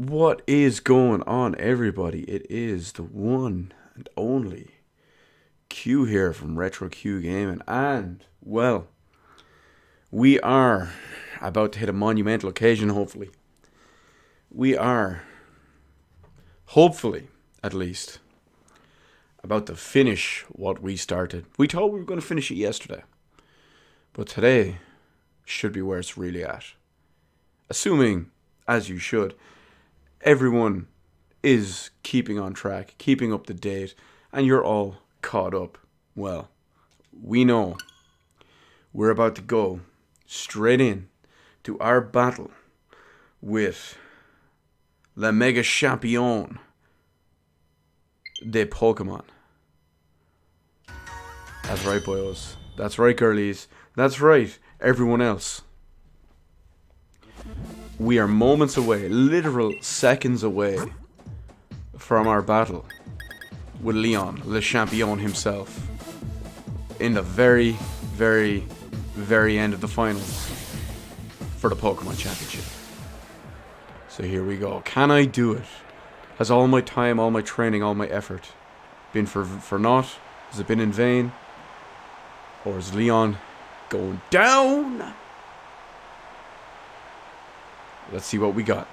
What is going on, everybody? It is the one and only Q here from Retro Q Gaming, and well, we are about to hit a monumental occasion. We are, hopefully, at least, about to finish what we started. We thought we were going to finish it yesterday, but today should be where it's really at. Assuming, as you should, everyone is keeping on track, keeping up to date, and you're all caught up. Well, we know we're about to go straight in to our battle with Le Mega Champion de Pokemon. That's right, boyos. That's right, girlies. That's right, everyone else. We are moments away, literal seconds away, from our battle with Leon, Le Champion himself, in the very, very, very end of the finals for the Pokemon Championship. So here we go. Can I do it? Has all my time, all my training, all my effort been for naught? Has it been in vain? Or is Leon going down? Let's see what we got.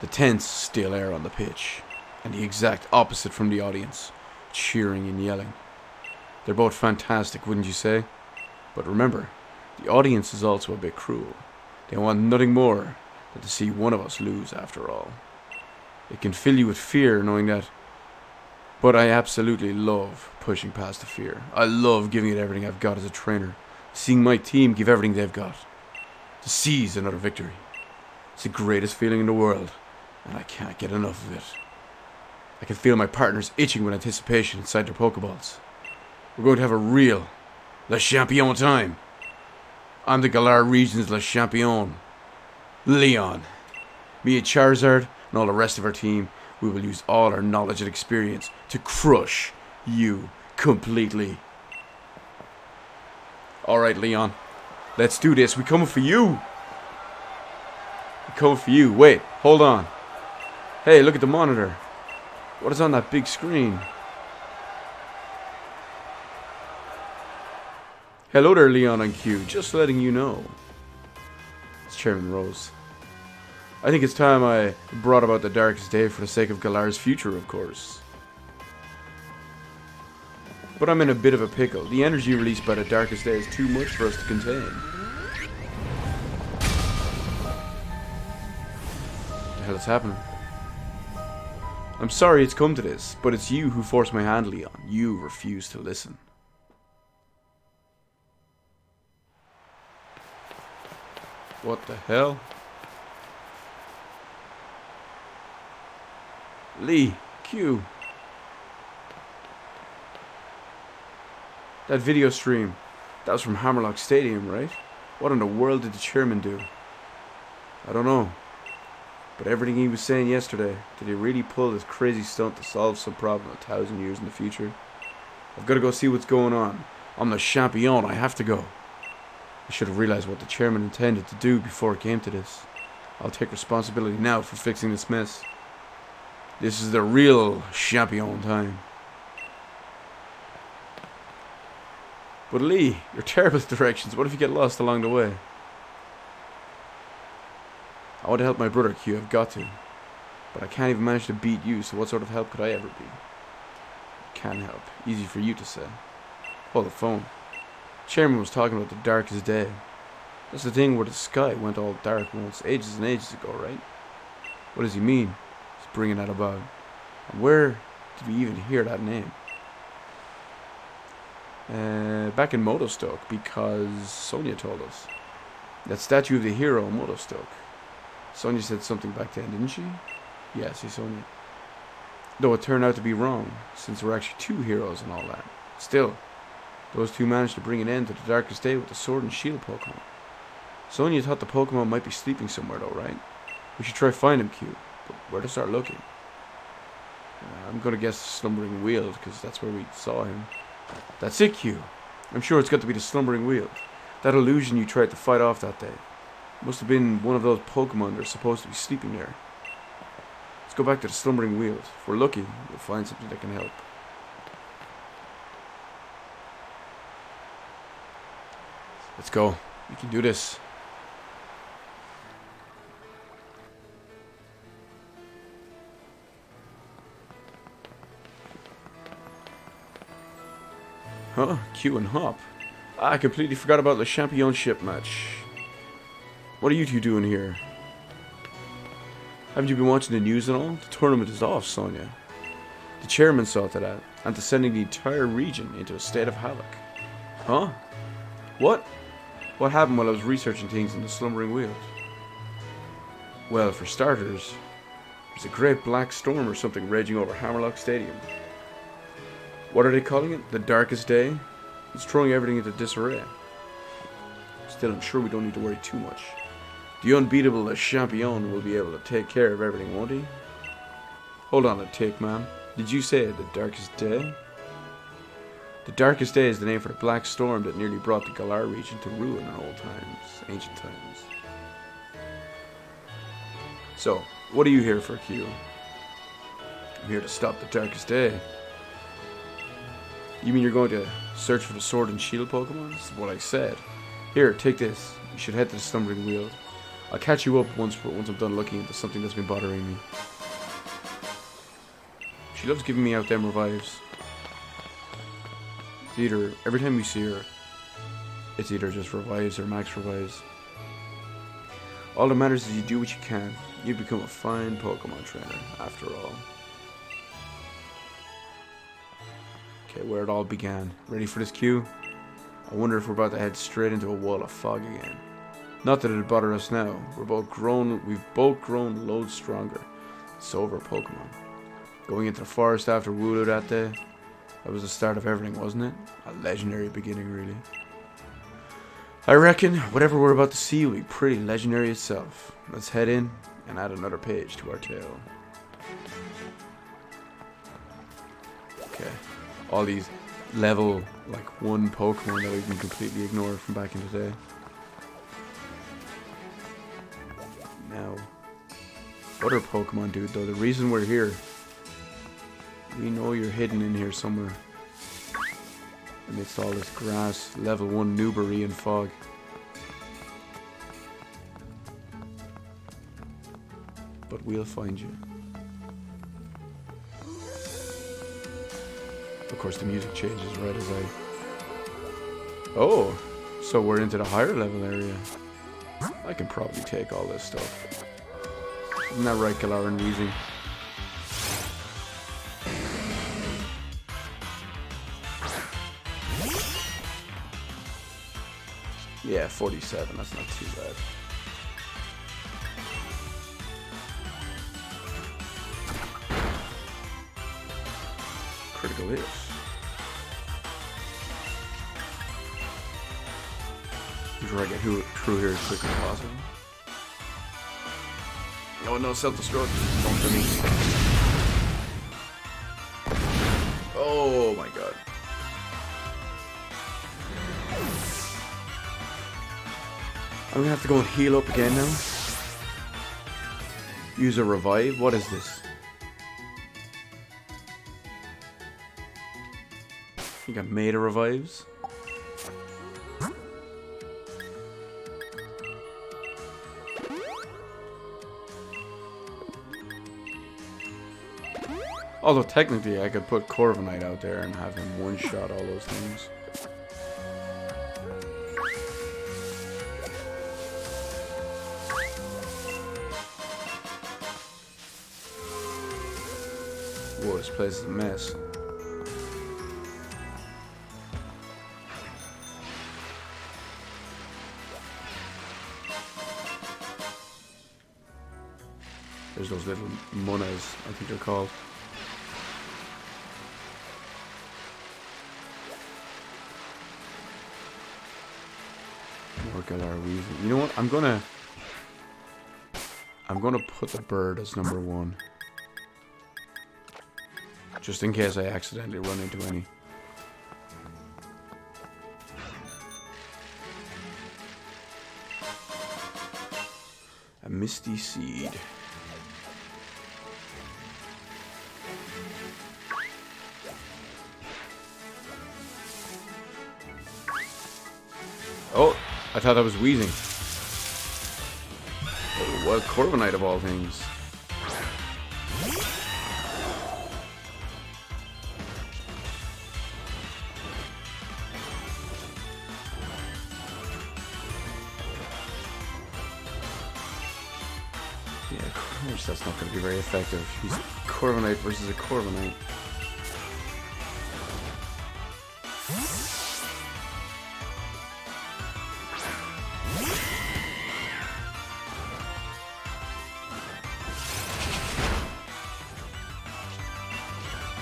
The tense, still air on the pitch, and the exact opposite from the audience, cheering and yelling. They're both fantastic, wouldn't you say? But remember, the audience is also a bit cruel. They want nothing more than to see one of us lose after all. It can fill you with fear knowing that, but I absolutely love pushing past the fear. I love giving it everything I've got as a trainer, seeing my team give everything they've got to seize another victory. It's the greatest feeling in the world, and I can't get enough of it. I can feel my partners itching with anticipation inside their Pokeballs. We're going to have a real Le Champion time. I'm the Galar region's Le Champion, Leon. Me and Charizard and all the rest of our team, we will use all our knowledge and experience to crush you completely. Alright, Leon. Let's do this. We're coming for you. We're coming for you. Wait, hold on. Hey, look at the monitor. What is on that big screen? Hello there, Leon and Q. Just letting you know. It's Chairman Rose. I think it's time I brought about the darkest day for the sake of Galar's future, of course. But I'm in a bit of a pickle. The energy released by the darkest day is too much for us to contain. What the hell is happening? I'm sorry it's come to this, but it's you who forced my hand, Leon. You refuse to listen. What the hell? Lee, Q. That video stream, that was from Hammerlock Stadium, right? What in the world did the chairman do? I don't know. But everything he was saying yesterday, did he really pull this crazy stunt to solve some problem 1,000 years in the future? I've got to go see what's going on. I'm the champion, I have to go. I should have realized what the chairman intended to do before it came to this. I'll take responsibility now for fixing this mess. This is the real champion time. But Lee, you're terrible at directions. What if you get lost along the way? I want to help my brother, Q. I've got to. But I can't even manage to beat you, so what sort of help could I ever be? Can't help. Easy for you to say. Hold the phone. Chairman was talking about the darkest day. That's the thing where the sky went all dark once, ages and ages ago, right? What does he mean? He's bringing that about. And where did we even hear that name? Back in Motostoke, because Sonia told us. That statue of the hero in Motostoke. Sonia said something back then, didn't she? Yeah, see, Sonia. Though it turned out to be wrong, since there were actually two heroes and all that. Still, those two managed to bring an end to the darkest day with the sword and shield Pokemon. Sonia thought the Pokemon might be sleeping somewhere though, right? We should try find him, Q. But where to start looking? I'm gonna guess the Slumbering Weald, because that's where we saw him. That's it, Q. I'm sure it's got to be the Slumbering Weald. That illusion you tried to fight off that day. Must have been one of those Pokemon that are supposed to be sleeping there. Let's go back to the slumbering wheels. If we're lucky, we'll find something that can help. Let's go. We can do this. Huh? Q and Hop. I completely forgot about the championship match. What are you two doing here? Haven't you been watching the news at all? The tournament is off, Sonia. The chairman saw to that, and to sending the entire region into a state of havoc. Huh? What? What happened while I was researching things in the slumbering wheels? Well, for starters, there's a great black storm or something raging over Hammerlock Stadium. What are they calling it? The darkest day? It's throwing everything into disarray. Still, I'm sure we don't need to worry too much. The unbeatable Le Champion will be able to take care of everything, won't he? Hold on a tick, ma'am. Did you say the darkest day? The darkest day is the name for the black storm that nearly brought the Galar region to ruin in old times, ancient times. So, what are you here for, Q? I'm here to stop the darkest day. You mean you're going to search for the sword and shield Pokemon? That's what I said. Here, take this. You should head to the slumbering wheels. I'll catch you up once I'm done looking into something that's been bothering me. She loves giving me out them revives. It's either, every time we see her, it's either just revives or max revives. All that matters is you do what you can. You become a fine Pokemon trainer, after all. Okay, where it all began. Ready for this, Q? I wonder if we're about to head straight into a wall of fog again. Not that it'd bother us now. We've both grown loads stronger. So have our Pokemon. Going into the forest after Wooloo that day, that was the start of everything, wasn't it? A legendary beginning, really. I reckon whatever we're about to see will be pretty legendary itself. Let's head in and add another page to our tale. Okay. All these level, like, 1 Pokemon that we can completely ignore from back in the day. Now, other Pokemon, dude, though, the reason we're here, we know you're hidden in here somewhere. Amidst all this grass, level 1 Newbury and fog. But we'll find you. Of course, the music changes right as I... Oh, so we're into the higher level area. I can probably take all this stuff. Isn't that right, Galar and Weezing? Yeah, 47. That's not too bad. Critical hit. Try to get through here as quick as possible. Oh no, self-destruct. Don't for me. Oh my god. I'm gonna have to go and heal up again now. Use a revive? What is this? I think I'm made of revives. Although technically I could put Corviknight out there and have him one-shot all those things. Whoa, this place is a mess. There's those little Munas, I think they're called. More Galar Weezing. You know what? I'm gonna put the bird as number 1. Just in case I accidentally run into any. misty seed. Oh, I thought that was wheezing. Oh, what Corviknight of all things. Yeah, of course that's not going to be very effective. He's Corviknight versus a Corviknight.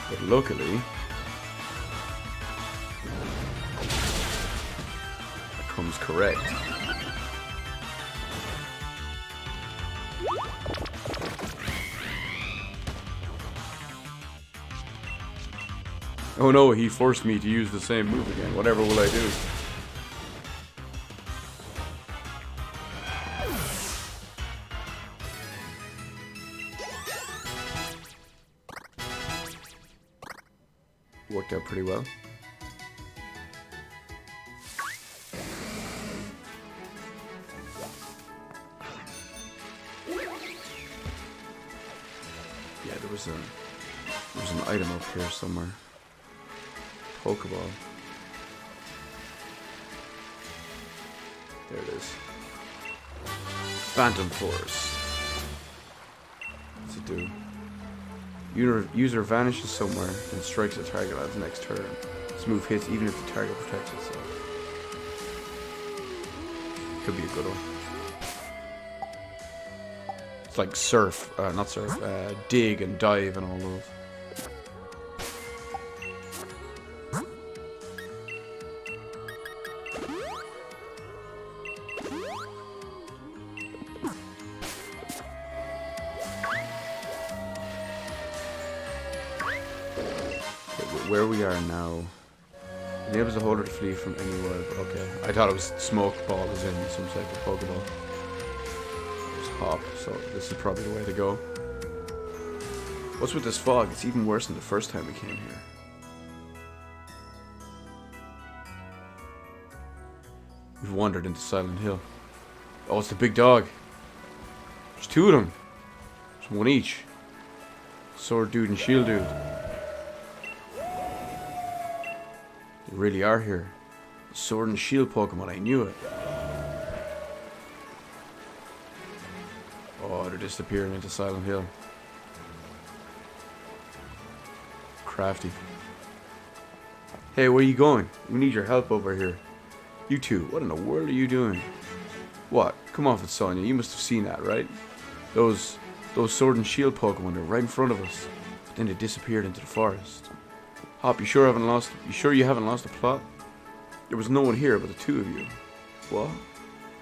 But luckily, that comes correct. Oh no, he forced me to use the same move again. Whatever will I do? Worked out pretty well. Yeah, there was an item up here somewhere. Pokeball. There it is. Phantom Force. What's it do? User vanishes somewhere and strikes a target on its next turn. This move hits even if the target protects itself. Could be a good one. It's like surf, not surf, dig and dive and all those. Where we are now enables the holder to flee from anywhere. Okay, I thought it was smoke ball as in some type of Pokeball. Just hop, so this is probably the way to go. What's with this fog? It's even worse than the first time we came here. We've wandered into Silent Hill. Oh, it's the big dog. There's two of them. There's one each. Sword dude and shield dude. They really are here. Sword and shield Pokemon, I knew it. Oh, they're disappearing into Silent Hill. Crafty. Hey, where are you going? We need your help over here. You two, what in the world are you doing? What? Come off it, Sonya. You must have seen that, right? Those sword and shield Pokemon are right in front of us. But then they disappeared into the forest. Hop, you sure you haven't lost the plot? There was no one here but the two of you. What?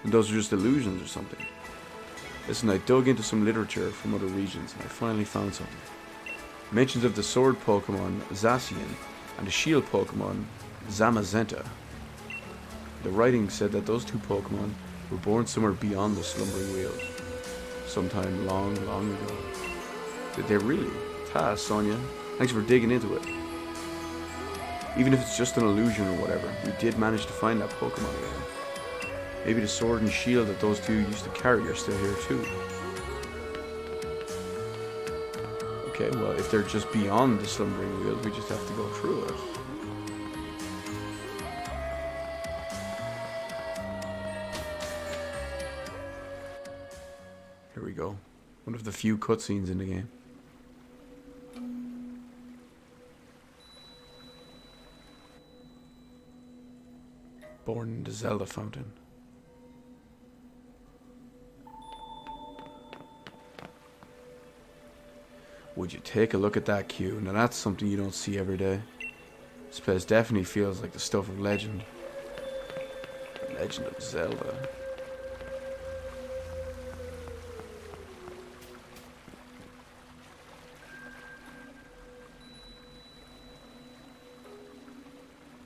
And those are just illusions or something. Listen, I dug into some literature from other regions and I finally found something. Mentions of the sword Pokemon Zacian and the shield Pokemon Zamazenta. The writing said that those two Pokemon were born somewhere beyond the Slumbering Wheel. Sometime long, long ago. Did they really? Taz, Sonya. Thanks for digging into it. Even if it's just an illusion or whatever, we did manage to find that Pokemon again. Maybe the sword and shield that those two used to carry are still here too. Okay, well, if they're just beyond the Slumbering Wheel, we just have to go through it. Here we go. One of the few cutscenes in the game. Born in the Zelda fountain. Would you take a look at that queue? Now that's something you don't see every day. This place definitely feels like the stuff of legend. Legend of Zelda.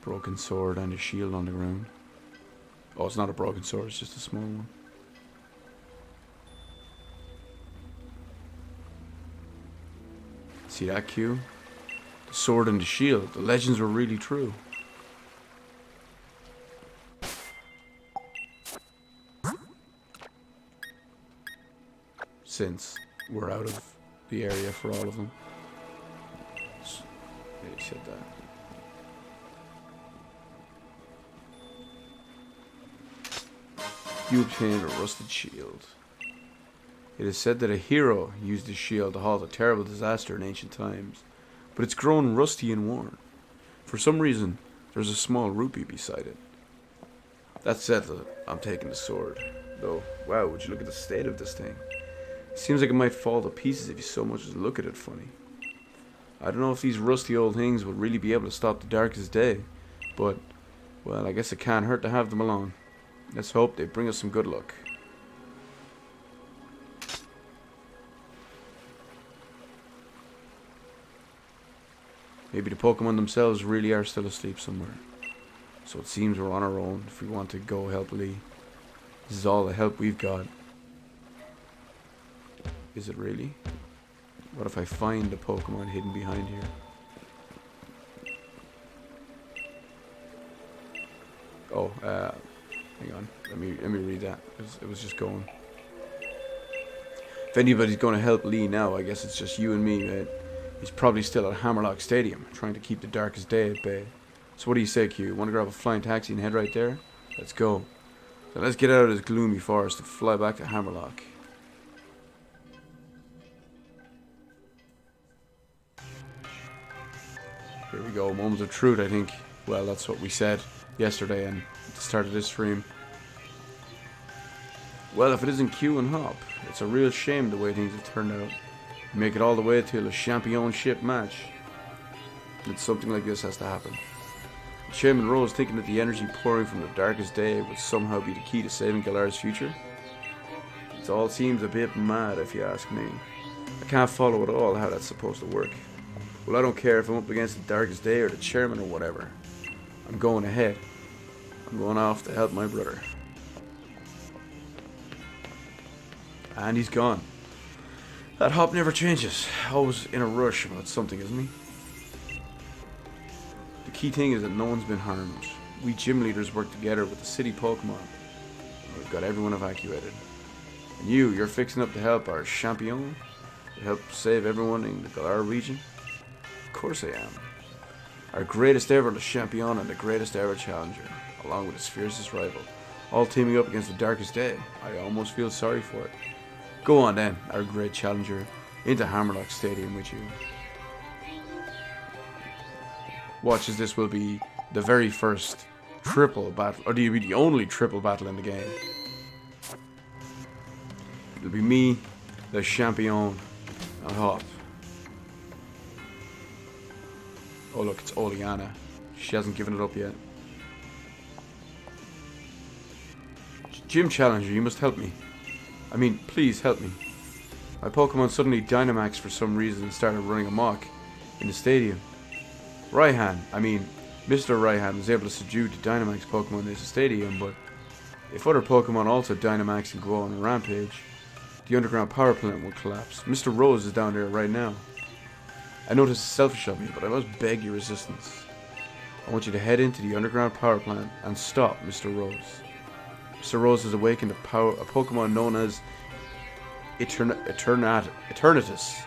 Broken sword and a shield on the ground. Oh, it's not a broken sword, it's just a small one. See that, Q? The sword and the shield. The legends were really true. Since we're out of the area for all of them. Yeah, you said that. You obtained a rusted shield. It is said that a hero used his shield to halt a terrible disaster in ancient times, but it's grown rusty and worn. For some reason, there's a small rupee beside it. That's settled. I'm taking the sword. Though, wow, would you look at the state of this thing? It seems like it might fall to pieces if you so much as look at it funny. I don't know if these rusty old things will really be able to stop the darkest day, but, well, I guess it can't hurt to have them along. Let's hope they bring us some good luck. Maybe the Pokemon themselves really are still asleep somewhere. So it seems we're on our own if we want to go help Lee. This is all the help we've got. Is it really? What if I find a Pokemon hidden behind here? Oh, hang on. Let me read that. It was just going. If anybody's going to help Lee now, I guess it's just you and me, mate. He's probably still at Hammerlock Stadium, trying to keep the darkest day at bay. So what do you say, Q? Want to grab a flying taxi and head right there? Let's go. So let's get out of this gloomy forest and fly back to Hammerlock. Here we go, moment of truth, I think. Well, that's what we said yesterday and at the start of this stream. Well, if it isn't Q and Hop, it's a real shame the way things have turned out. Make it all the way to a championship match. And something like this has to happen. Chairman Rose thinking that the energy pouring from the darkest day would somehow be the key to saving Galar's future. It all seems a bit mad if you ask me. I can't follow at all how that's supposed to work. Well, I don't care if I'm up against the darkest day or the chairman or whatever. I'm going ahead. I'm going off to help my brother. And he's gone. That Hop never changes. Always in a rush about something, isn't he? The key thing is that no one's been harmed. We gym leaders work together with the city Pokemon. We've got everyone evacuated. And you're fixing up to help our champion? To help save everyone in the Galar region? Of course I am. Our greatest ever champion and the greatest ever challenger, along with his fiercest rival, all teaming up against the darkest day. I almost feel sorry for it. Go on then, our great challenger, into Hammerlock Stadium with you. Watch as this will be the very first triple battle, or the only triple battle in the game. It'll be me, the champion, and Hop. Oh look, it's Oleana. She hasn't given it up yet. Gym Challenger, you must help me. I mean, please help me. My Pokemon suddenly Dynamaxed for some reason and started running amok in the stadium. Raihan, Mr. Raihan was able to subdue the Dynamax Pokemon in the stadium, but if other Pokemon also Dynamax and go on a rampage, the underground power plant will collapse. Mr. Rose is down there right now. I know this is selfish of me, but I must beg your assistance. I want you to head into the underground power plant and stop Mr. Rose. Mr. Rose has awakened a Pokemon known as Eternatus.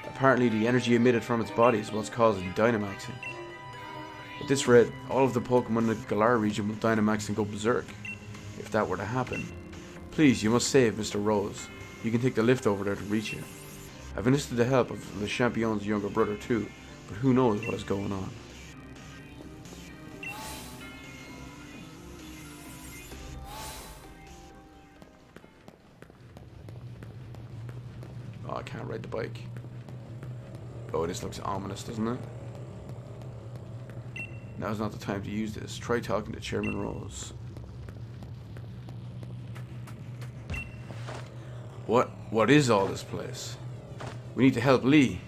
Apparently the energy emitted from its body is what's causing Dynamaxing. At this rate, all of the Pokemon in the Galar region will Dynamax and go berserk. If that were to happen. Please, you must save Mr. Rose. You can take the lift over there to reach you. I've enlisted the help of the champion's younger brother too, but who knows what is going on. Oh, I can't ride the bike. Oh, this looks ominous, doesn't it? Now's not the time to use this. Try talking to Chairman Rose. What is all this place? We need to help Lee.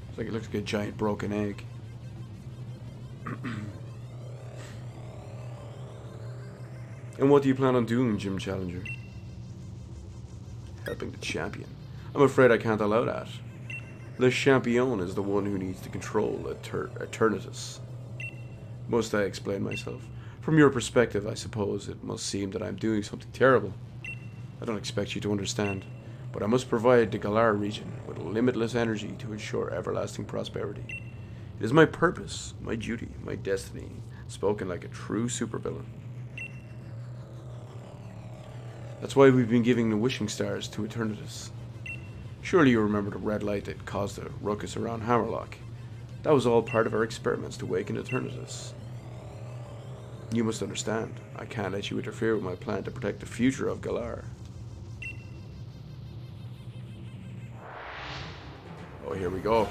It's like it looks like a giant broken egg. And what do you plan on doing, Gym Challenger? Helping the champion. I'm afraid I can't allow that. Le Champion is the one who needs to control Eternatus. Must I explain myself? From your perspective, I suppose it must seem that I'm doing something terrible. I don't expect you to understand, but I must provide the Galar region with limitless energy to ensure everlasting prosperity. It is my purpose, my duty, my destiny, spoken like a true supervillain. That's why we've been giving the wishing stars to Eternatus. Surely you remember the red light that caused a ruckus around Hammerlock. That was all part of our experiments to awaken Eternatus. You must understand, I can't let you interfere with my plan to protect the future of Galar. Oh, here we go.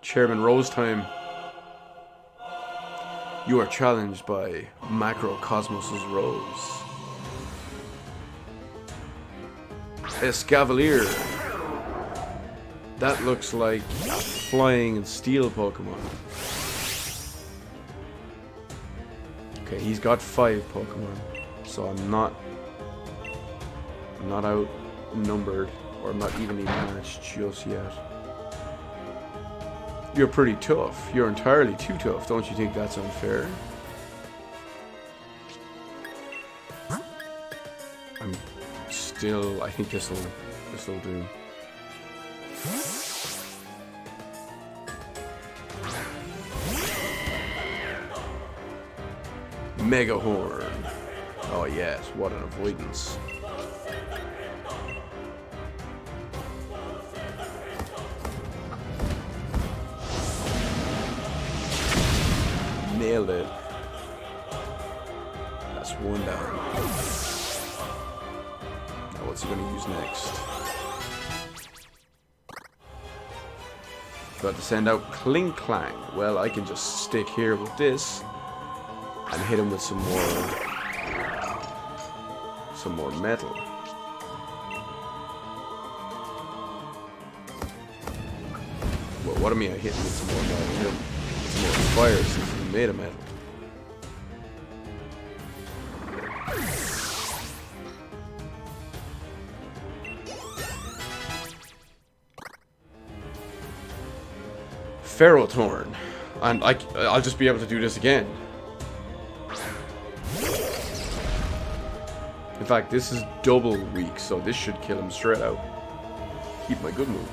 Chairman Rose time. You are challenged by Macrocosmos' Rose. Escavalier. That looks like a flying and steel Pokemon. Okay, he's got 5 Pokemon, so I'm not outnumbered, or I'm not evenly matched just yet. You're pretty tough. You're entirely too tough. Don't you think that's unfair? I think this'll do. Mega Horn. Oh yes, what an avoidance. Nailed it. That's one down. Now what's he gonna use next? About to send out Cling Clang. Well, I can just stick here with this and hit him with some more metal. Well, what do I mean I hit him with some more metal? Hit him with some more fire since he's made of metal. Ferrothorn. And I'll just be able to do this again. In fact, this is double weak, so this should kill him straight out. Keep my good move.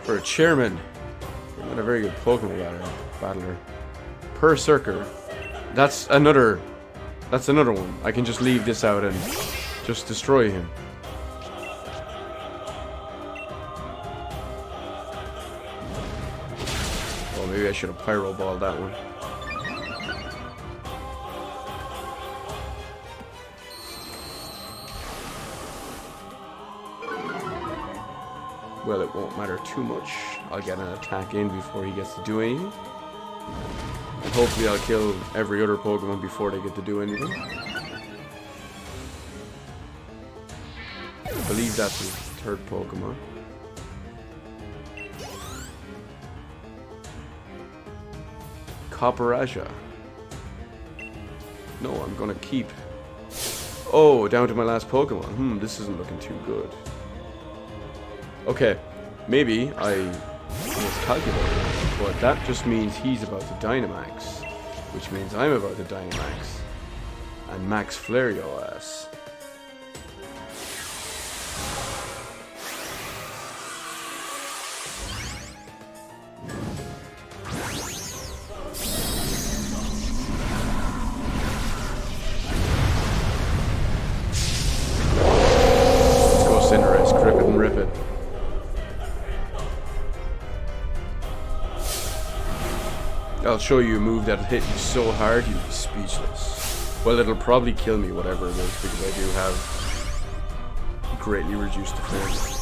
For a chairman, you're not a very good Pokemon battler. Berserker. That's another one. I can just leave this out and just destroy him. Well, maybe I should have Pyro Balled that one. Well, it won't matter too much. I'll get an attack in before he gets to do anything. And hopefully I'll kill every other Pokemon before they get to do anything. I believe that's his third Pokemon. Copperaja. No, I'm gonna keep. Oh, down to my last Pokemon. This isn't looking too good. Okay, maybe I miscalculated, but that just means he's about to Dynamax, which means I'm about to Dynamax and Max Flare your ass. Let's go Cinderace, grip it and rip it. I'll show you a move that'll hit you so hard you'll be speechless. Well, it'll probably kill me, whatever it is, because I do have greatly reduced defense.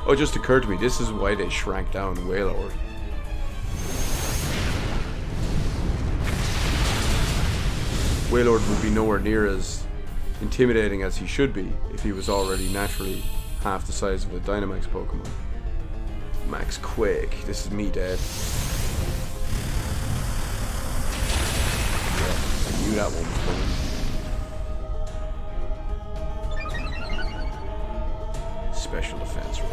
Oh it just occurred to me, this is why they shrank down Waylord. Waylord would be nowhere near as intimidating as he should be if he was already naturally half the size of a Dynamax Pokemon. Max Quake, this is me dead. Yeah, I knew that one was coming. Special defense rolls.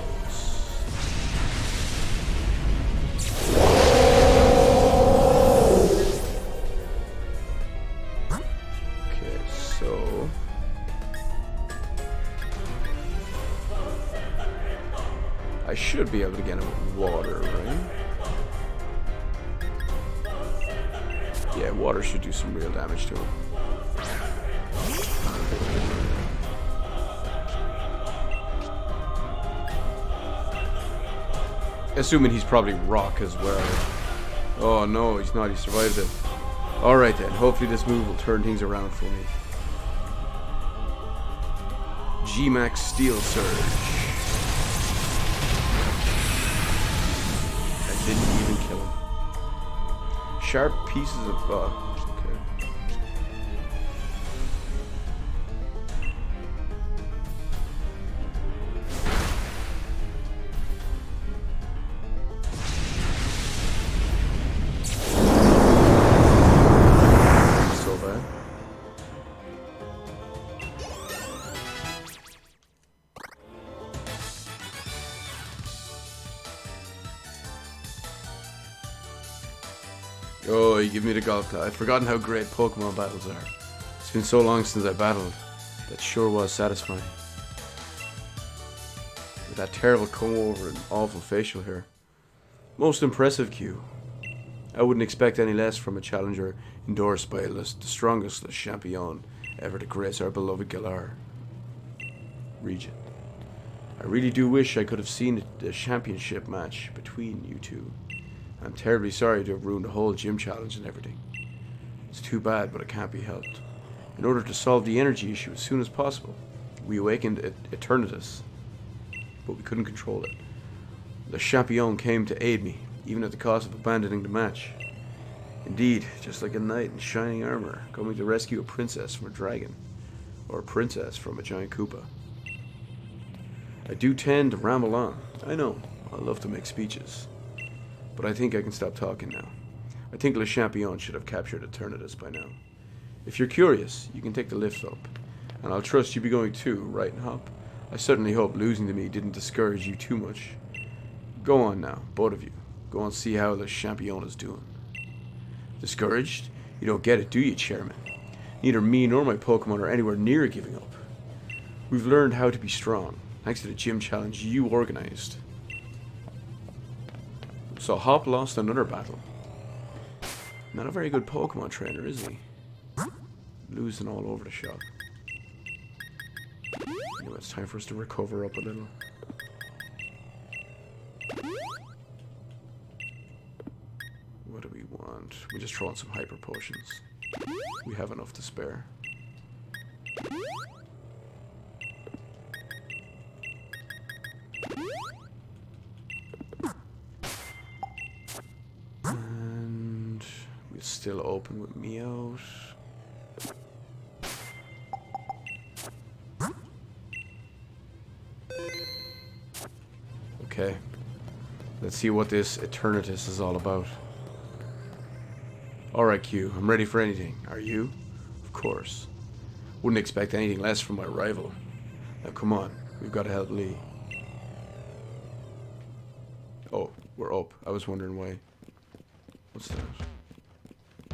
Okay, so I should be able to get him with water, right? Yeah, water should do some real damage to him. Assuming he's probably rock as well. Oh no, he's not, he survived it. Alright then, hopefully this move will turn things around for me. G-Max Steel Surge. That didn't even kill him. Sharp pieces of... okay. Oh, you give me the golf clap. I'd forgotten how great Pokemon battles are. It's been so long since I battled. That sure was satisfying. With that terrible comb over and awful facial hair. Most impressive, Q. I wouldn't expect any less from a challenger endorsed by the strongest champion ever to grace our beloved Galar region. I really do wish I could have seen the championship match between you two. I'm terribly sorry to have ruined the whole gym challenge and everything. It's too bad, but it can't be helped. In order to solve the energy issue as soon as possible, we awakened Eternatus, but we couldn't control it. The champion came to aid me, even at the cost of abandoning the match. Indeed, just like a knight in shining armor, coming to rescue a princess from a dragon, or a princess from a giant Koopa. I do tend to ramble on. I know, I love to make speeches. But I think I can stop talking now. I think Le Champion should have captured Eternatus by now. If you're curious, you can take the lift up. And I'll trust you be going too, right, Hop? I certainly hope losing to me didn't discourage you too much. Go on now, both of you. Go and see how Le Champion is doing. Discouraged? You don't get it, do you, Chairman? Neither me nor my Pokemon are anywhere near giving up. We've learned how to be strong, thanks to the gym challenge you organized. So Hop lost another battle. Not a very good Pokemon trainer, is he? Losing all over the shop. Anyway, it's time for us to recover up a little. What do we want? We just throw on some hyper potions. We have enough to spare. And we're still open with Meowth. Okay, let's see what this Eternatus is all about. Alright, Q, I'm ready for anything. Are you? Of course. Wouldn't expect anything less from my rival. Now come on, we've got to help Lee. Oh, we're up. I was wondering why. What's that?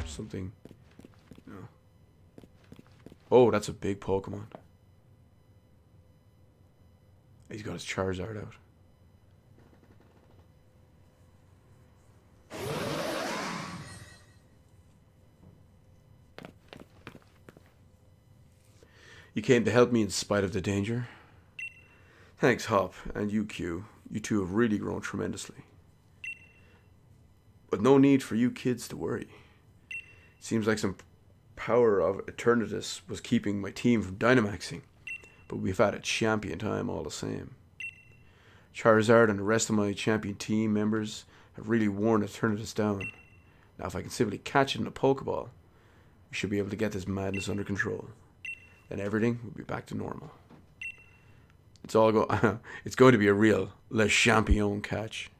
Something. No. Oh, that's a big Pokemon. He's got his Charizard out. You came to help me in spite of the danger. Thanks, Hop, and you, Q. You two have really grown tremendously. But no need for you kids to worry. Seems like some power of Eternatus was keeping my team from Dynamaxing, but we've had a champion time all the same. Charizard and the rest of my champion team members have really worn Eternatus down. Now if I can simply catch it in a Pokeball, we should be able to get this madness under control. Then everything will be back to normal. It's going to be a real Le Champion catch.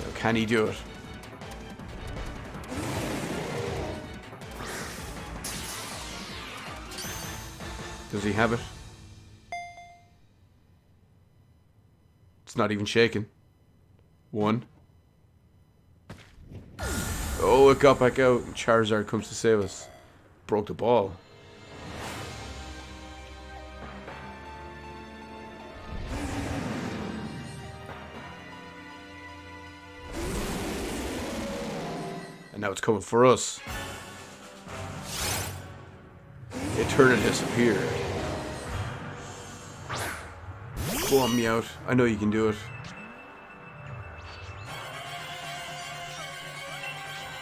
Now, can he do it? Does he have it? It's not even shaking. 1. Oh, it got back out. And Charizard comes to save us. Broke the ball. And now it's coming for us. Eternatus appeared. Go on, Meowth. I know you can do it.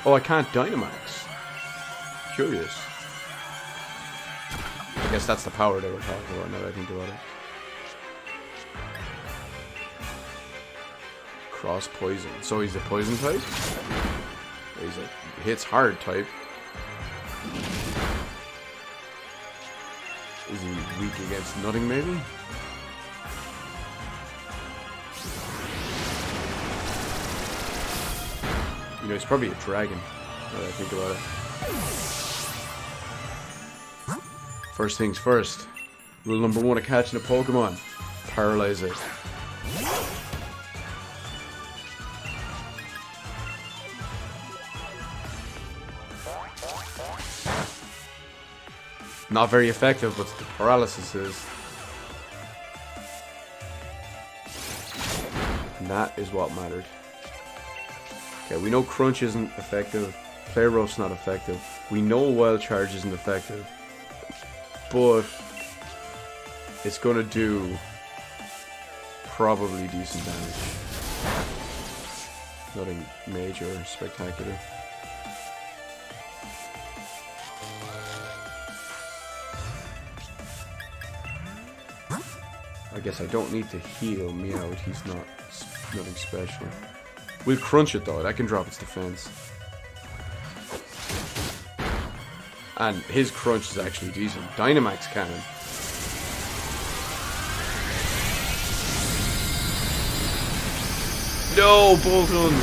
Oh, I can't Dynamax. Curious. I guess that's the power they were talking about now that I think about it. Cross poison. So he's a poison type? He's a hits hard type. Is he weak against nothing maybe? You know, he's probably a dragon, now that I think about it. First things first. Rule number 1 of catching a Pokemon. Paralyze it. Not very effective, but the paralysis is. And that is what mattered. Okay, we know Crunch isn't effective. Play Rough's not effective. We know Wild Charge isn't effective. But it's going to do probably decent damage. Nothing major or spectacular. I guess I don't need to heal Meowth. He's not nothing special. We'll crunch it though. That can drop its defense. And his crunch is actually decent. Dynamax cannon. No, Bolton!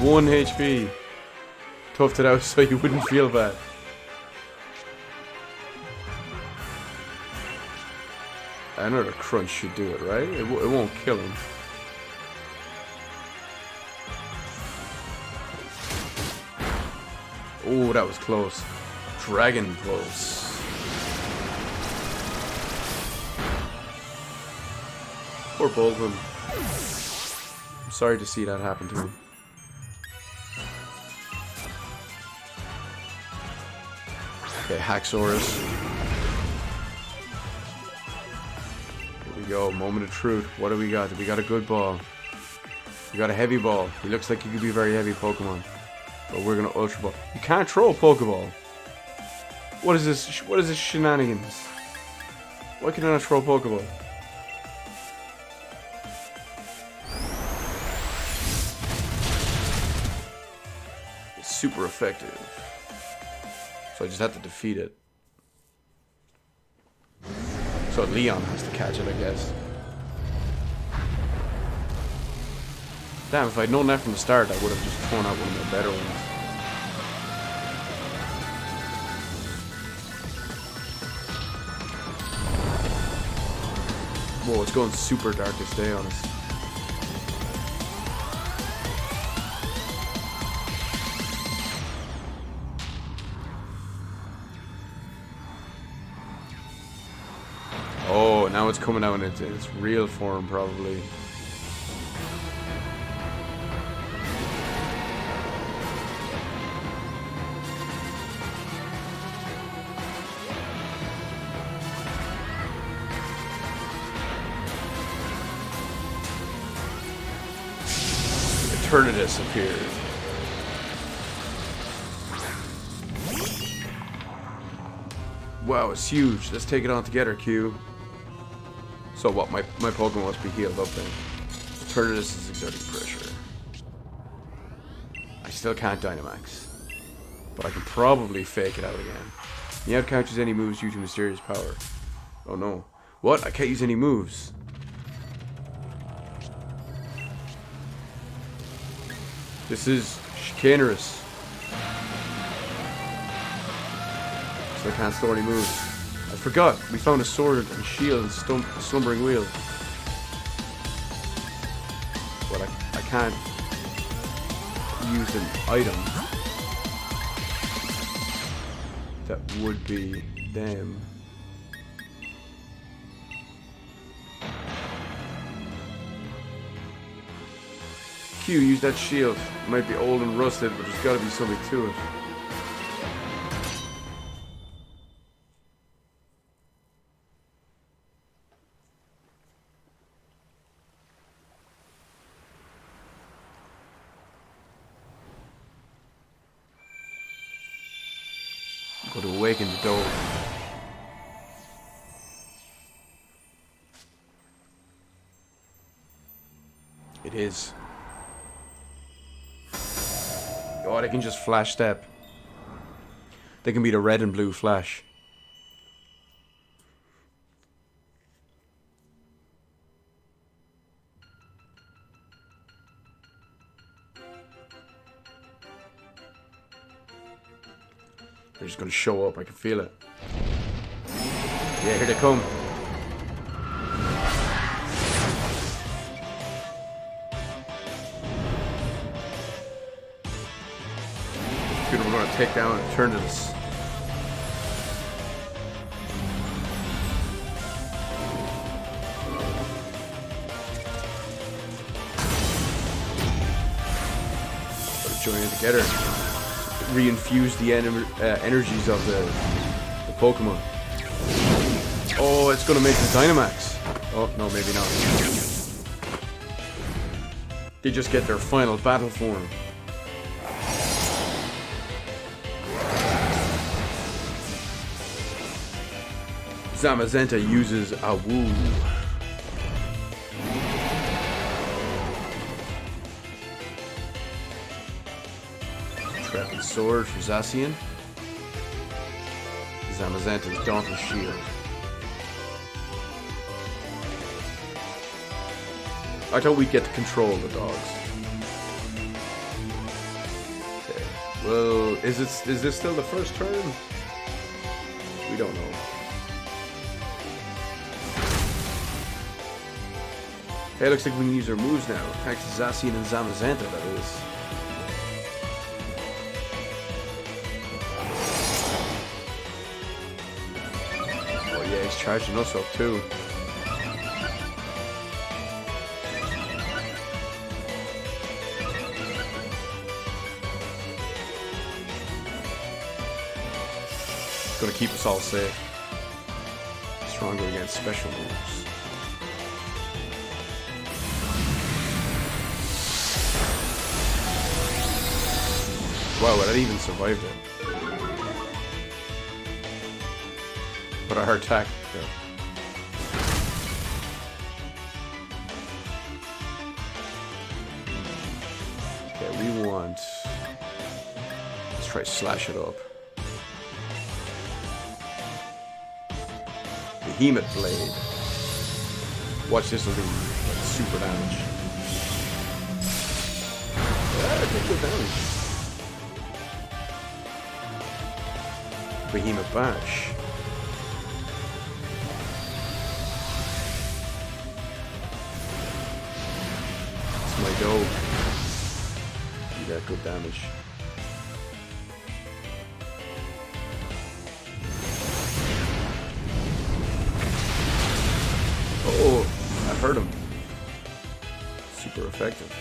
1 HP. Toughed it out so you wouldn't feel bad. Another crunch should do it, right? It won't kill him. Oh, that was close. Dragon Pulse. Poor Bolton. I'm sorry to see that happen to him. Okay, Haxorus. Here we go, moment of truth. What do we got? We got a good ball. We got a heavy ball. He looks like he could be a very heavy Pokemon. But we're gonna Ultra Ball. You can't throw a Pokeball. What is this? What is this shenanigans? Why can I not throw a Pokeball? It's super effective. So I just have to defeat it. So Leon has to catch it, I guess. Damn, if I'd known that from the start, I would have just thrown out one of the better ones. Whoa, it's going super Darkest Day on us. Oh, now it's coming out in its real form, probably. Eternatus appeared. Wow, it's huge. Let's take it on together, Q. So what? My Pokemon must be healed up then. Eternatus is exerting pressure. I still can't Dynamax. But I can probably fake it out again. Meowth can't use any moves due to mysterious power. Oh no. What? I can't use any moves. This is chicanerous. So I can't store any moves. I forgot. We found a sword and shield and slumbering wheel. But I can't use an item that would be them. Q, use that shield. It might be old and rusted, but there's gotta be something to it. Go to awaken the dog. It is. Oh, they can just flash step. They can be the red and blue flash. They're just gonna show up, I can feel it. Yeah, here they come. Dude, we're gonna take down Eternatus. Gotta join in together. Reinfuse the energies of the Pokemon. Oh, it's gonna make the Dynamax. Oh, no, maybe not. They just get their final battle form. Zamazenta uses a woo. Trapping sword for Zacian. Zamazenta's Dauntless Shield. I thought we'd get to control the dogs. Okay. Well, is this still the first turn? We don't know. Hey, looks like we can use our moves now. Thanks to Zacian and Zamazenta, that is. Oh yeah, he's charging us up too. It's gonna keep us all safe. Stronger against special moves. Wow, that even survived it. But our attack. Okay, we want. Let's try slash it up. Behemoth Blade. Watch this will do like super damage. Yeah, take good damage. Behemoth Bash. It's my dog. You got good damage. Oh, I hurt him. Super effective.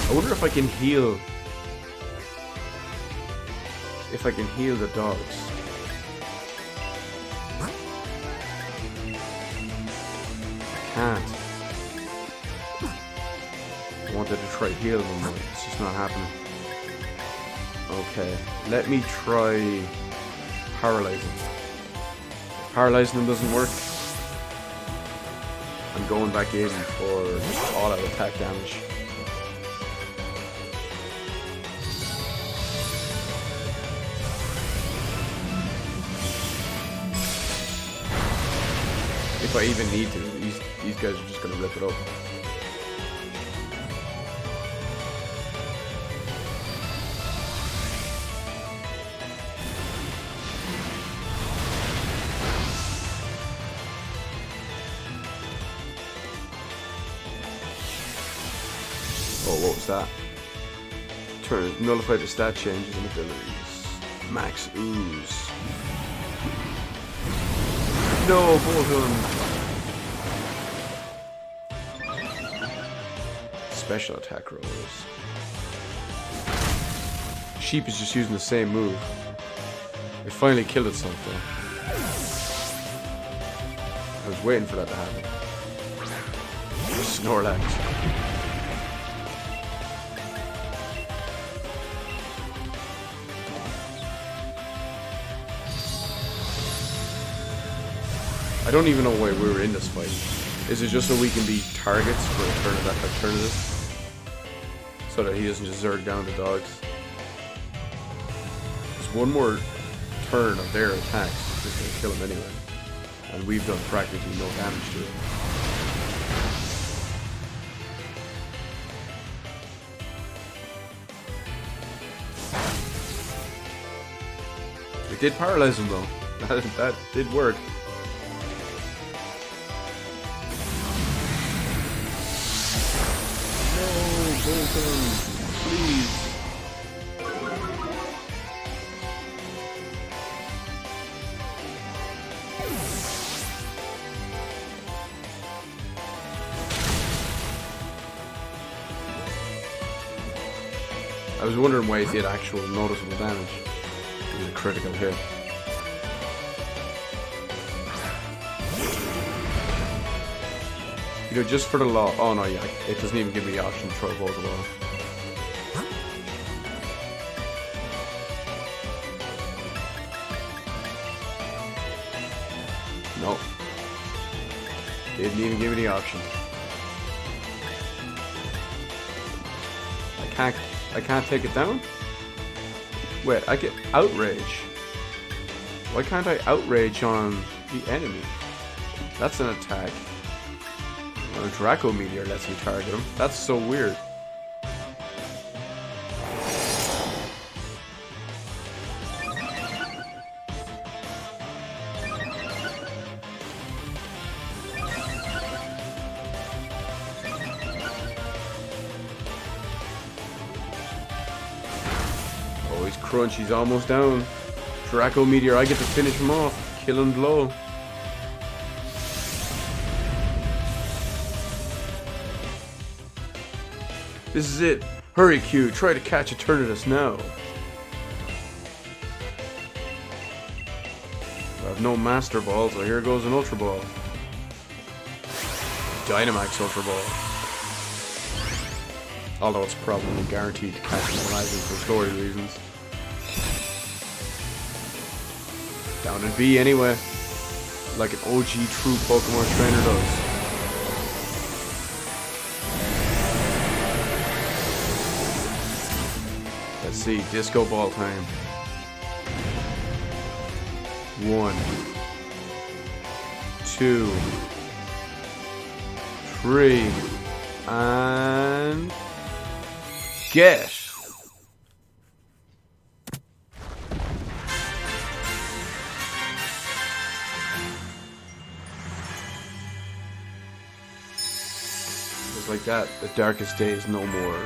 I wonder if I can heal. If I can heal the dogs. I can't. I wanted to try heal them, but it's just not happening. Okay, let me try paralyzing. If paralyzing them doesn't work, I'm going back in for all-out attack damage. If I even need to, these guys are just gonna rip it up. Oh, what was that? Nullify the stat changes and abilities. Max ooze. No, Bolton. Special attack rolls. Sheep is just using the same move. It finally killed itself though. I was waiting for that to happen. Snorlax. I don't even know why we were in this fight. Is it just so we can be targets for alternative? So that he doesn't just zerg down the dogs? Just one more turn of their attacks is just going to kill him anyway. And we've done practically no damage to it. We did paralyze him though. That did work. Please. I was wondering why it did actual noticeable damage. It was a critical hit. You know, just for the law. Oh no, yeah, it doesn't even give me the option to throw balls at all. Nope. Didn't even give me the option. I can't take it down? Wait, I get outrage. Why can't I outrage on the enemy? That's an attack. A Draco Meteor lets me target him. That's so weird. Oh, he's crunch. He's almost down. Draco Meteor. I get to finish him off. Kill him low. This is it. Hurry, Q. Try to catch Eternatus now. I have no Master Ball, so here goes an Ultra Ball. Dynamax Ultra Ball. Although it's probably guaranteed to catch him rising for story reasons. Down in B anyway. Like an OG true Pokemon trainer does. Let's see, disco ball time. 1, 2, 3, and get. Just like that, the darkest day is no more.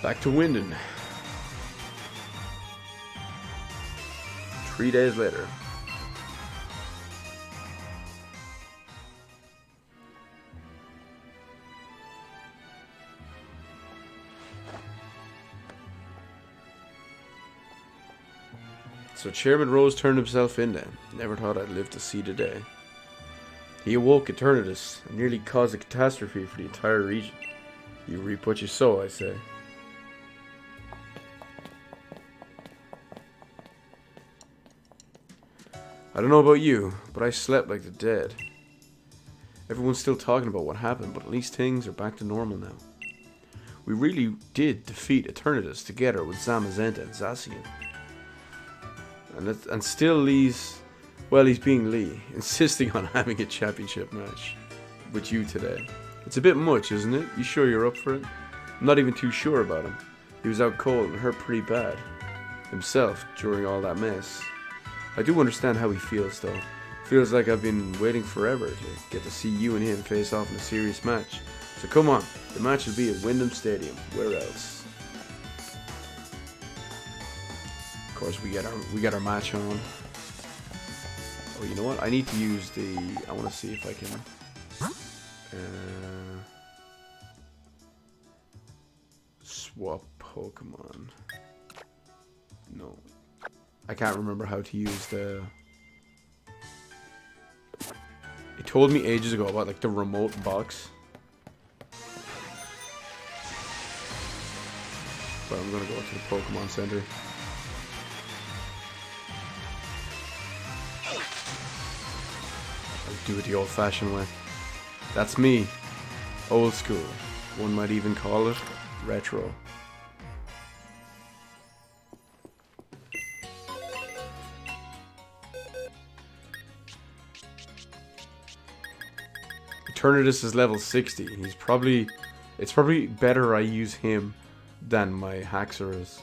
Back to Winden. 3 days later. So Chairman Rose turned himself in then. Never thought I'd live to see the day. He awoke Eternatus and nearly caused a catastrophe for the entire region. You reap what you sow, I say. I don't know about you, but I slept like the dead. Everyone's still talking about what happened, but at least things are back to normal now. We really did defeat Eternatus together with Zamazenta and Zacian. And still Lee's... Well, he's being Lee, insisting on having a championship match with you today. It's a bit much, isn't it? You sure you're up for it? I'm not even too sure about him. He was out cold and hurt pretty bad himself during all that mess. I do understand how he feels, though. Feels like I've been waiting forever to get to see you and him face off in a serious match. So come on, the match will be at Wyndham Stadium. Where else? Of course, we get our match on. Oh, you know what? I need to use the... I want to see if I can... swap Pokemon. No. I can't remember how to use the... It told me ages ago about like the remote box. But I'm gonna go to the Pokemon Center. I'll do it the old-fashioned way. That's me. Old school. One might even call it retro. Eternatus is level 60. It's probably better I use him than my Haxorus.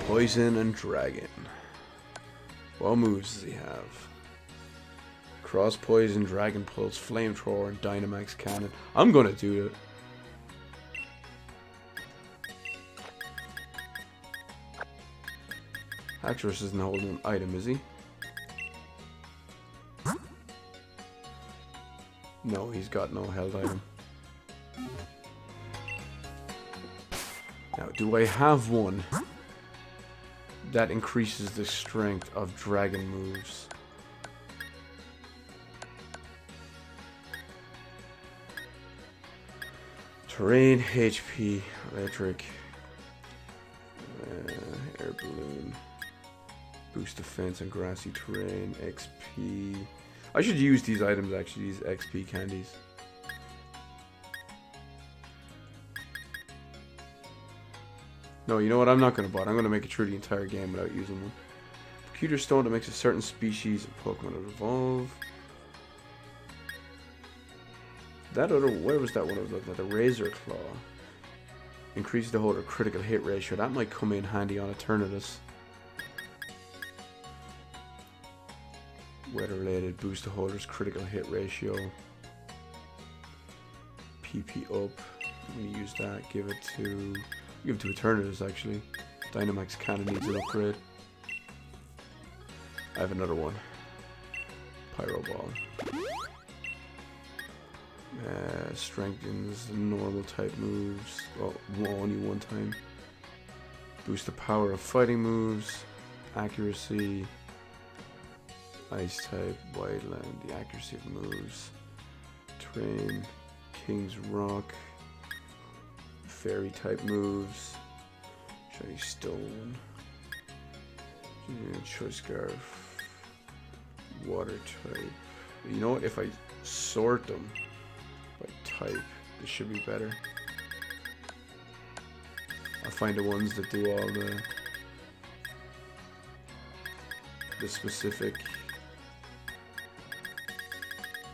Poison and Dragon. What moves does he have? Cross Poison, Dragon Pulse, Flamethrower, and Dynamax Cannon. I'm gonna do it. Haxorus isn't holding an item, is he? No, he's got no held item. Now, do I have one that increases the strength of dragon moves? Terrain, HP, electric, air balloon, boost defense on grassy terrain, XP. I should use these items actually, these XP candies. No, you know what? I'm not going to bother. I'm going to make it through the entire game without using one. Computer Stone that makes a certain species of Pokemon evolve. That other, where was that one I was looking at? The Razor Claw. Increases the holder critical hit ratio. That might come in handy on Eternatus. Weather related, boost the holder's critical hit ratio. PP up. I'm gonna use that. Give it to Eternatus actually. Dynamax Cannon needs an upgrade. I have another one. Pyro Ball. Strengthens the normal type moves. Well, only one time. Boost the power of fighting moves. Accuracy. Ice type. Wildland. The accuracy of moves. Terrain. King's Rock. Fairy type moves. Shiny Stone. Choice Scarf. Water type. You know what? If I sort them by type, this should be better. I'll find the ones that do all the specific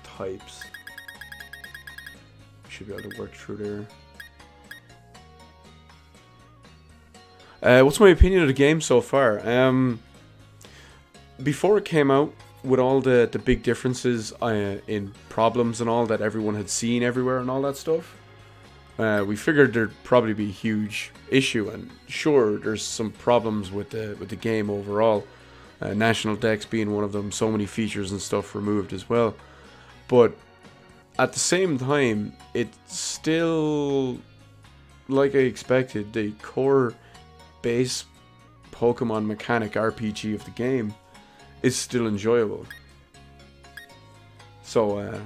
types. Should be able to work through there. What's my opinion of the game so far? Before it came out, with all the big differences in problems and all that everyone had seen everywhere and all that stuff, We figured there'd probably be a huge issue, and sure, there's some problems with the game overall. National Dex being one of them, so many features and stuff removed as well. But at the same time, it's still, like I expected, the core base Pokemon mechanic RPG of the game is still enjoyable. So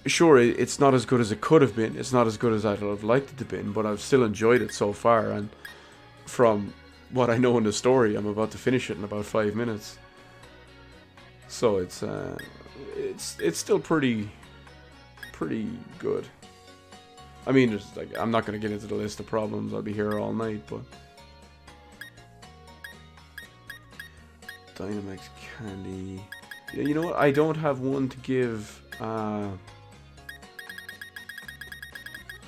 sure, it's not as good as it could have been. It's not as good as I'd have liked it to have been, but I've still enjoyed it so far. And from what I know in the story, I'm about to finish it in about 5 minutes. So it's still pretty good. I mean, there's, like, I'm not going to get into the list of problems. I'll be here all night, but Dynamax Candy. Yeah, you know what? I don't have one to give.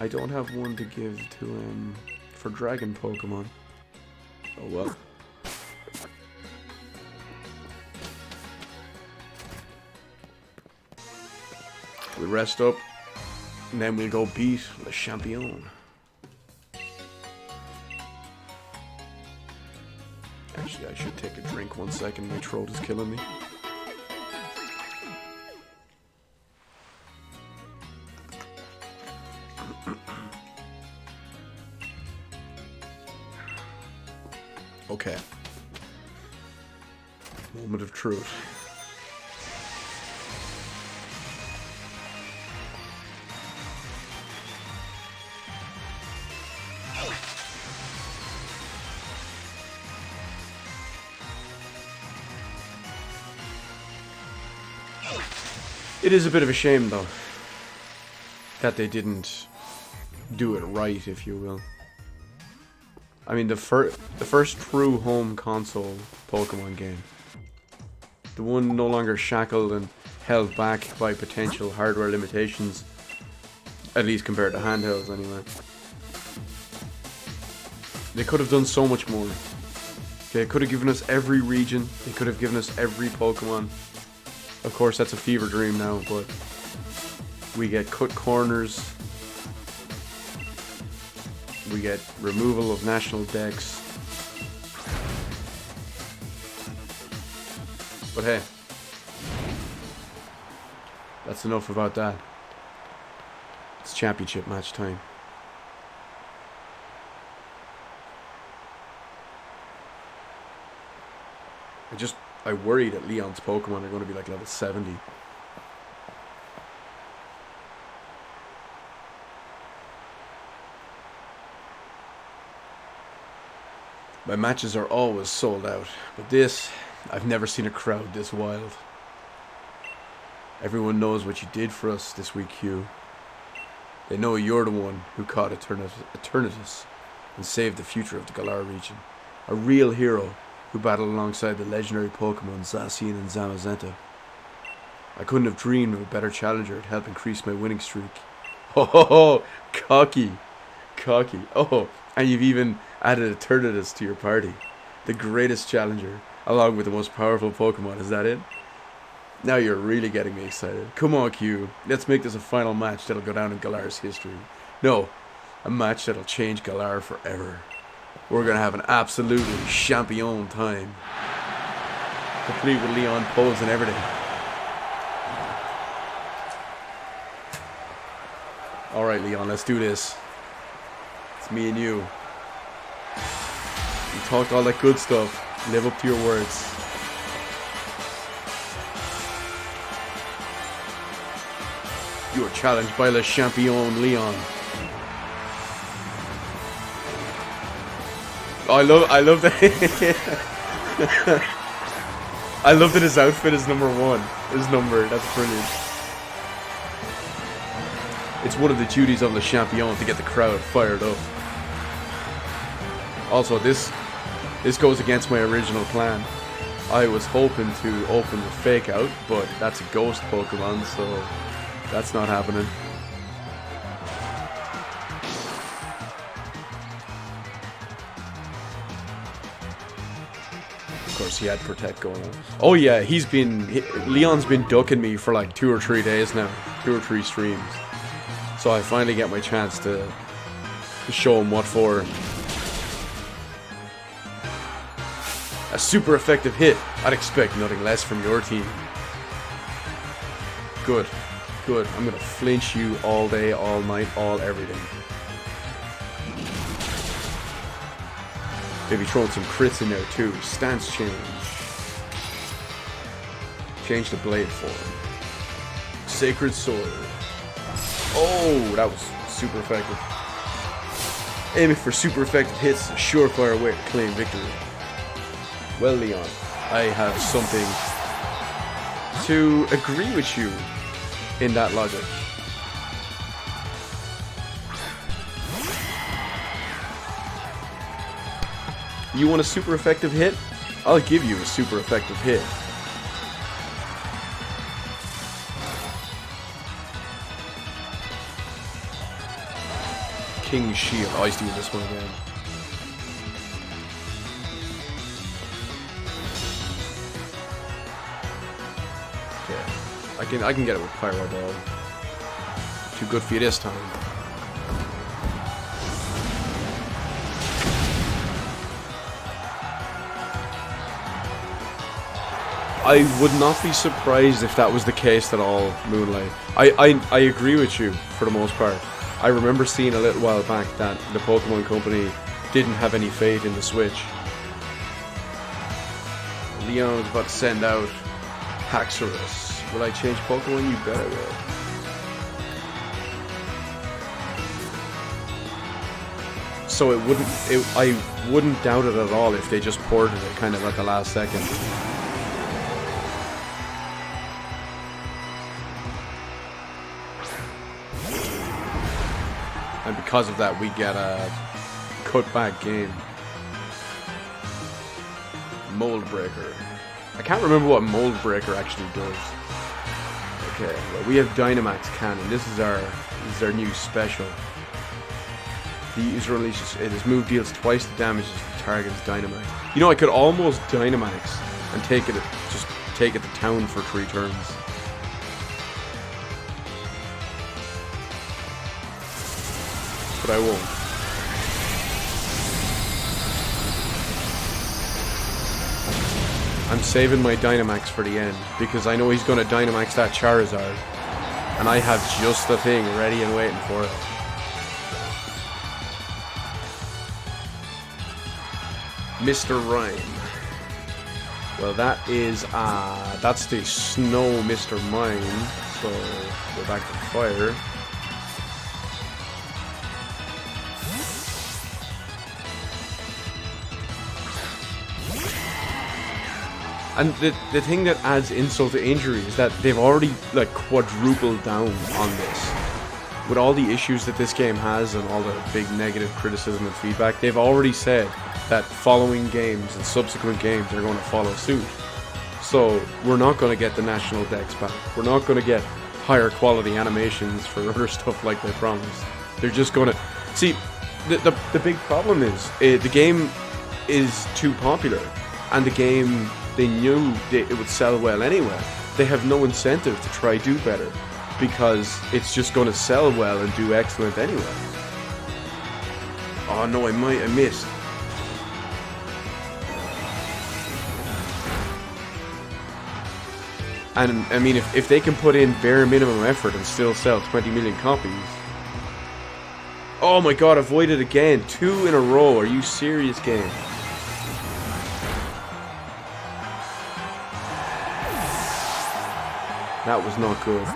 I don't have one to give to him for Dragon Pokemon. Oh well. We rest up, and then we'll go beat Le Champion. Actually, I should take a drink 1 second. My throat is killing me. Okay. Moment of truth. It is a bit of a shame, though, that they didn't do it right, if you will. I mean, the first true home console Pokemon game. The one no longer shackled and held back by potential hardware limitations, at least compared to handhelds anyway. They could have done so much more. They could have given us every region. They could have given us every Pokemon. Of course, that's a fever dream now, but we get cut corners. We get removal of national Dex. But hey, that's enough about that. It's championship match time. I worry that Leon's Pokemon are going to be like level 70. My matches are always sold out, but this, I've never seen a crowd this wild. Everyone knows what you did for us this week, Hugh. They know you're the one who caught Eternatus and saved the future of the Galar region. A real hero who battled alongside the legendary Pokemon Zacian and Zamazenta. I couldn't have dreamed of a better challenger to help increase my winning streak. Ho ho ho! Cocky! Cocky. Oh, and you've even added Eternatus to your party. The greatest challenger, along with the most powerful Pokemon, is that it? Now you're really getting me excited. Come on, Q. Let's make this a final match that'll go down in Galar's history. No, a match that'll change Galar forever. We're gonna have an absolutely champion time. Complete with Leon pose and everything. Alright, Leon, let's do this. It's me and you. You talked all that good stuff. Live up to your words. You are challenged by Le Champion Leon. Oh, I love that. I love that his outfit is number 1. His number, that's brilliant. It's one of the duties of Le Champion to get the crowd fired up. Also, this goes against my original plan. I was hoping to open the fake out, but that's a ghost Pokemon, so that's not happening. Of course, he had Protect going on. Oh yeah, Leon's been ducking me for like 2 or 3 days now. 2 or 3 streams. So I finally get my chance to show him what for. A super effective hit. I'd expect nothing less from your team. Good. Good. I'm gonna flinch you all day, all night, all everything. Maybe throwing some crits in there too. Stance change. Change the blade form. Sacred sword. Oh, that was super effective. Aiming for super effective hits is a surefire way to claim victory. Well, Leon, I have something to agree with you in that logic. You want a super effective hit? I'll give you a super effective hit. King's Shield. Oh, he's doing this one again. Okay. I can get it with Pyro Ball. Too good for you this time. I would not be surprised if that was the case at all, Moonlight. I agree with you for the most part. I remember seeing a little while back that the Pokemon Company didn't have any faith in the Switch. Leon is about to send out Haxorus. Will I change Pokemon? You bet I will. So I wouldn't doubt it at all if they just ported it kind of at the last second. And because of that, we get a cut-back game. Mold Breaker. I can't remember what Mold Breaker actually does. Okay, well, we have Dynamax Cannon. This is our new special. The user unleashes it. His move deals twice the damage as the target's Dynamax. You know, I could almost Dynamax and just take it to town for 3 turns. But I won't. I'm saving my Dynamax for the end because I know he's going to Dynamax that Charizard, and I have just the thing ready and waiting for it. Mr. Rhyme. Well, that's the Snow Mr. Mime. So go back to fire. And the thing that adds insult to injury is that they've already like quadrupled down on this. With all the issues that this game has and all the big negative criticism and feedback, they've already said that following games and subsequent games are going to follow suit. So we're not going to get the national Dex back. We're not going to get higher quality animations for other stuff like they promised. They're just going to... See, the big problem is the game is too popular, and the game... They knew it would sell well anyway. They have no incentive to try do better because it's just going to sell well and do excellent anyway. Oh no, I missed. And I mean, if they can put in bare minimum effort and still sell 20 million copies. Oh my god, avoided again. 2 in a row. Are you serious, game? That was not good.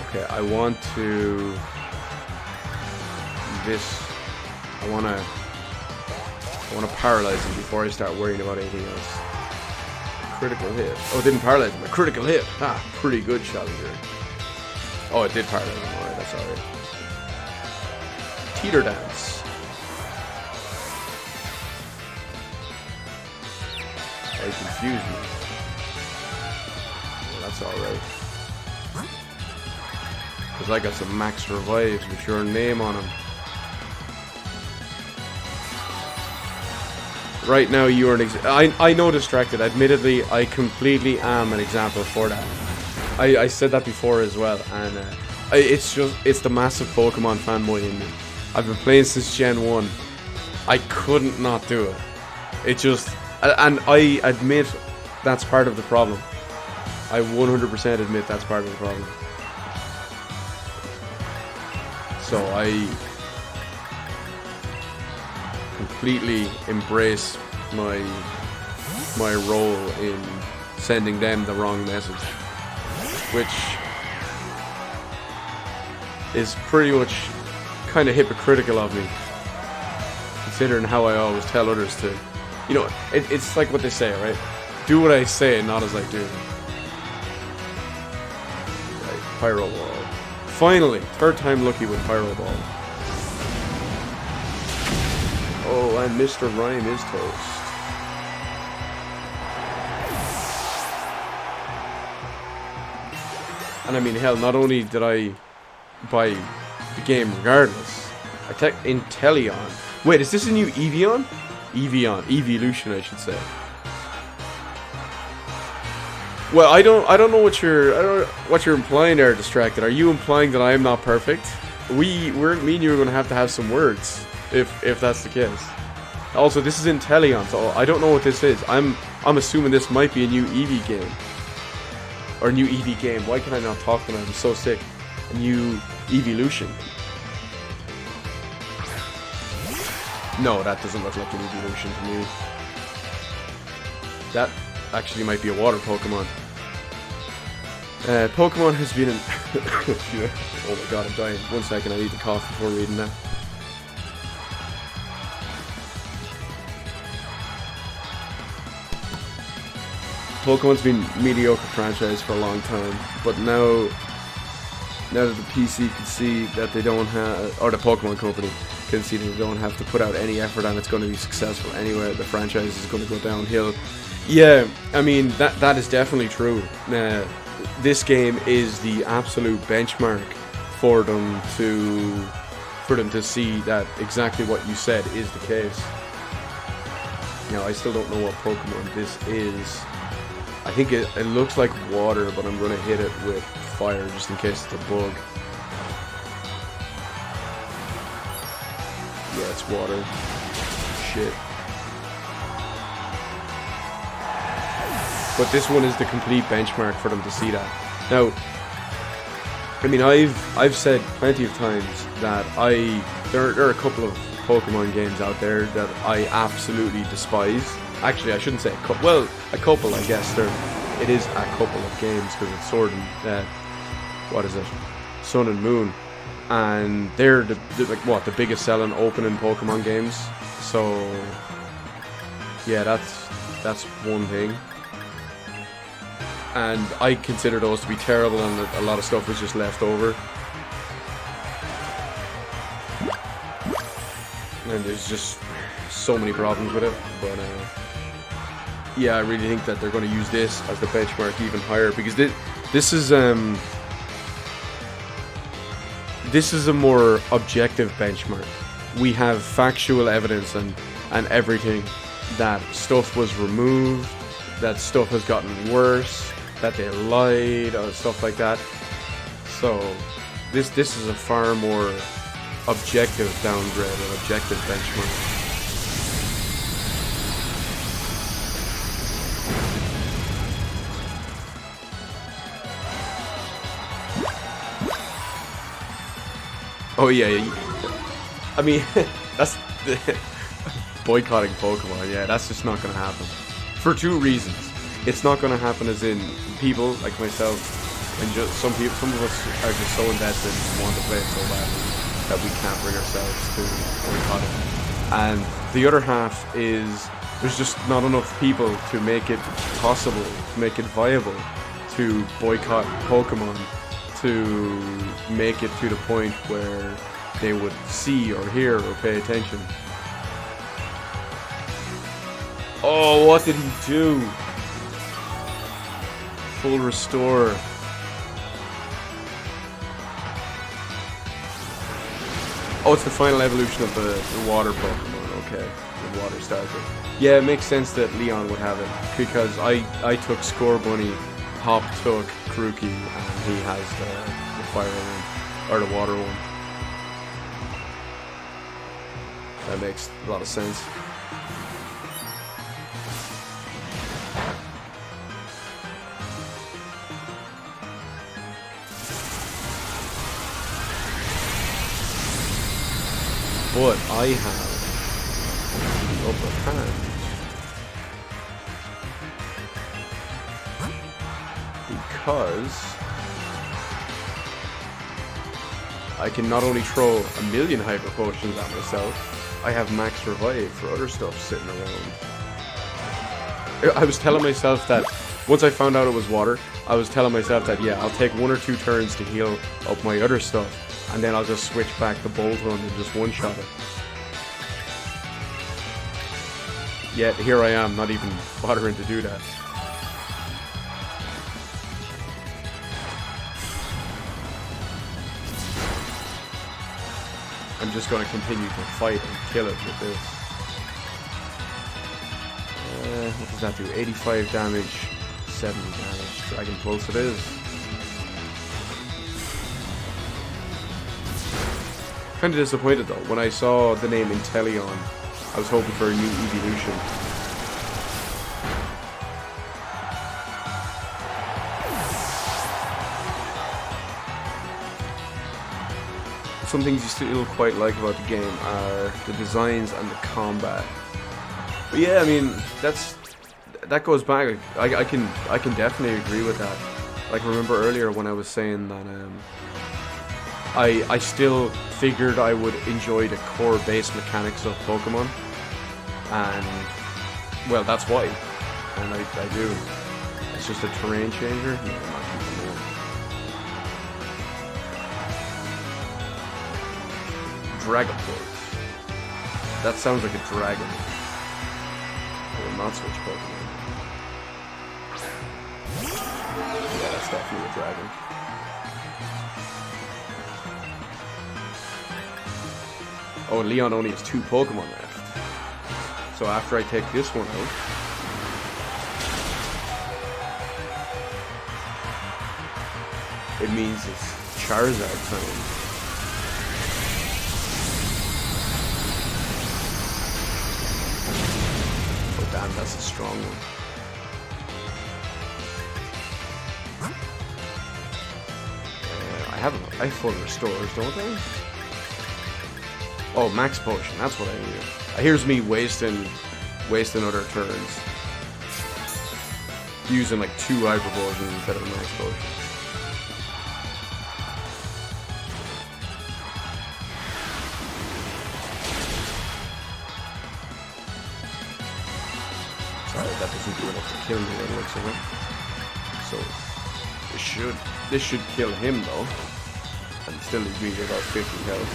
Okay, I want to... I want to paralyze him before I start worrying about anything else. Critical hit. Oh, it didn't paralyze him. A critical hit. Ah, pretty good, Challenger. Oh, it did paralyze him. Alright, that's alright. Teeter Dance. Oh, he confused me. Well, that's alright. Because I got some max revives with your name on them. right now you are an I know distracted. Admittedly, I completely am an example for that. I said that before as well, and it's the massive Pokemon fanboy in me. I've been playing since Gen 1. I couldn't not do it. It just, and I admit that's part of the problem. I 100% admit that's part of the problem. So I completely embrace my role in sending them the wrong message, which is pretty much kind of hypocritical of me, considering how I always tell others to, you know, it's like what they say, right? Do what I say, not as I do. Right, Pyro Ball. Finally, third time lucky with Pyro Ball. Oh, and Mr. Rhyme is toast. And I mean, hell, not only did I buy the game regardless, I Inteleon. Wait, is this a new Evian? Evolution, I should say. Well, I don't know what you're implying there, Distracted. Are you implying that I am not perfect? Me and you are gonna have to have some words if that's the case. Also, this is Inteleon, so I don't know what this is. I'm assuming this might be a new Eevee game. Or a new Eevee game. Why can I not talk tonight? I'm so sick. A new Evolution. No, that doesn't look like an Evolution to me. That actually might be a water Pokemon. Pokemon has been an... Oh my god, I'm dying. 1 second, I need to cough before reading that. Pokemon's been a mediocre franchise for a long time, but now that the PC can see that they don't have, or the Pokemon company can see that they don't have to put out any effort and it's going to be successful anywhere, the franchise is going to go downhill. Yeah, I mean, that is definitely true. This game is the absolute benchmark for them to see that exactly what you said is the case. Now, I still don't know what Pokemon this is. I think it looks like water, but I'm going to hit it with fire just in case it's a bug. Yeah, it's water. Shit. But this one is the complete benchmark for them to see that. Now, I mean, I've said plenty of times that there are a couple of Pokemon games out there that I absolutely despise. Actually, I shouldn't say a couple. Well, a couple, I guess. It is a couple of games because it's Sword and what is it? Sun and Moon, and they're the biggest selling opening Pokemon games. So yeah, that's one thing. And I consider those to be terrible, and a lot of stuff was just left over. And there's just so many problems with it, but yeah, I really think that they're going to use this as the benchmark even higher, because this is a more objective benchmark. We have factual evidence and everything that stuff was removed, that stuff has gotten worse, that they lied, or stuff like that. So this is a far more objective downgrade, an objective benchmark. Oh yeah, I mean, that's boycotting Pokemon. Yeah, that's just not gonna happen for two reasons. It's not gonna happen as in people like myself, and just some of us are just so invested and want to play it so badly that we can't bring ourselves to boycott it. And the other half is there's just not enough people to make it possible, to make it viable, to boycott Pokemon, to make it to the point where they would see or hear or pay attention. Oh, what did he do? Full restore. Oh, it's the final evolution of the water Pokemon. Okay. the water starter. Yeah, it makes sense that Leon would have it, because I took Score Bunny, Hop took Kruki, and he has the fire one, or the water one. That makes a lot of sense. But I have the upper hand because I can not only throw a million hyper potions at myself, I have max revive for other stuff sitting around. I was telling myself that once I found out it was water, I was telling myself that yeah, I'll take 1 or 2 turns to heal up my other stuff, and then I'll just switch back the bolt on and just one-shot it. Yet here I am, not even bothering to do that. I'm just going to continue to fight and kill it with this. What does that do? 85 damage, 70 damage. Dragon Pulse it is. Kind of disappointed though. When I saw the name Inteleon, I was hoping for a new evolution. Some things you still quite like about the game are the designs and the combat. But yeah, I mean, that goes back. I can definitely agree with that. Like, remember earlier when I was saying that I still figured I would enjoy the core base mechanics of Pokemon, and well, that's why, and I do. It's just a terrain changer. No, I'm not keeping that. Dragon Pulse. That sounds like a dragon. I will not switch Pokemon. Yeah, that's definitely a dragon. Oh, and Leon only has 2 Pokemon left. So after I take this one out, it means it's Charizard time. Oh damn, that's a strong one. I have full restores, don't I? Oh, max potion, that's what I need. Here's me wasting other turns. Using like 2 hyper potions instead of a max potion. Sorry, that doesn't do enough to kill me by the looks of it. So this should kill him though. And still leaves me with about 50 health.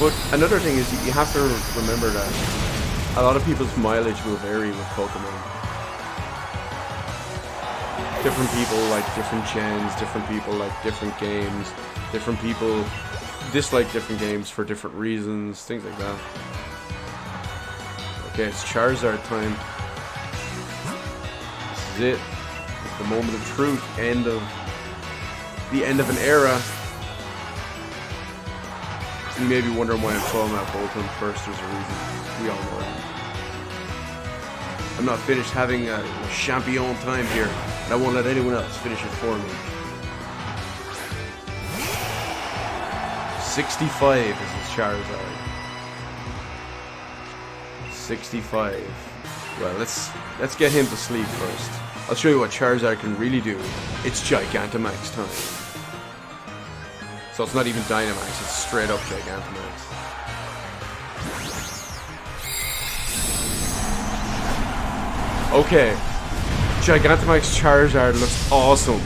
But another thing is you have to remember that a lot of people's mileage will vary with Pokemon. Different people like different gens, different people like different games, different people dislike different games for different reasons, things like that. Okay, it's Charizard time. This is it. It's the moment of truth. The end of an era. You may be wondering why I'm calling out Bolton first. There's a reason. We all know that. I'm not finished having a champion time here, and I won't let anyone else finish it for me. 65 is his Charizard. 65. Well, let's get him to sleep first. I'll show you what Charizard can really do. It's Gigantamax time. So it's not even Dynamax, it's straight up Gigantamax. Okay, Gigantamax Charizard looks awesome.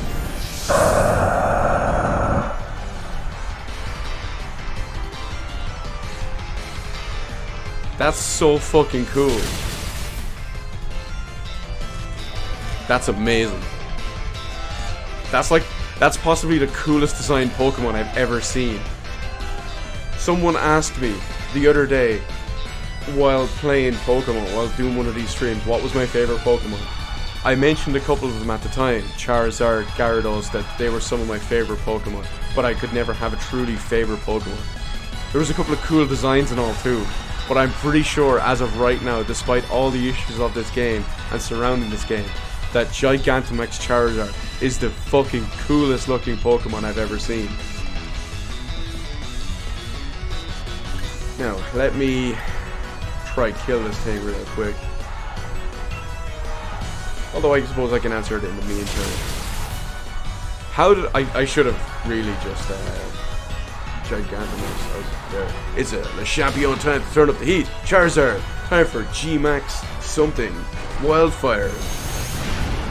That's so fucking cool. That's amazing. That's possibly the coolest designed Pokemon I've ever seen. Someone asked me the other day, while playing Pokemon, while doing one of these streams, what was my favorite Pokemon. I mentioned a couple of them at the time, Charizard, Gyarados, that they were some of my favorite Pokemon, but I could never have a truly favorite Pokemon. There was a couple of cool designs and all too, but I'm pretty sure as of right now, despite all the issues of this game and surrounding this game, that Gigantamax Charizard is the fucking coolest looking Pokemon I've ever seen. Now, let me try kill this thing real quick. Although I suppose I can answer it in the meantime. How did I should have really just Gigantamax out there. It's a Le Champion time to turn up the heat. Charizard, time for G-Max something. Wildfire.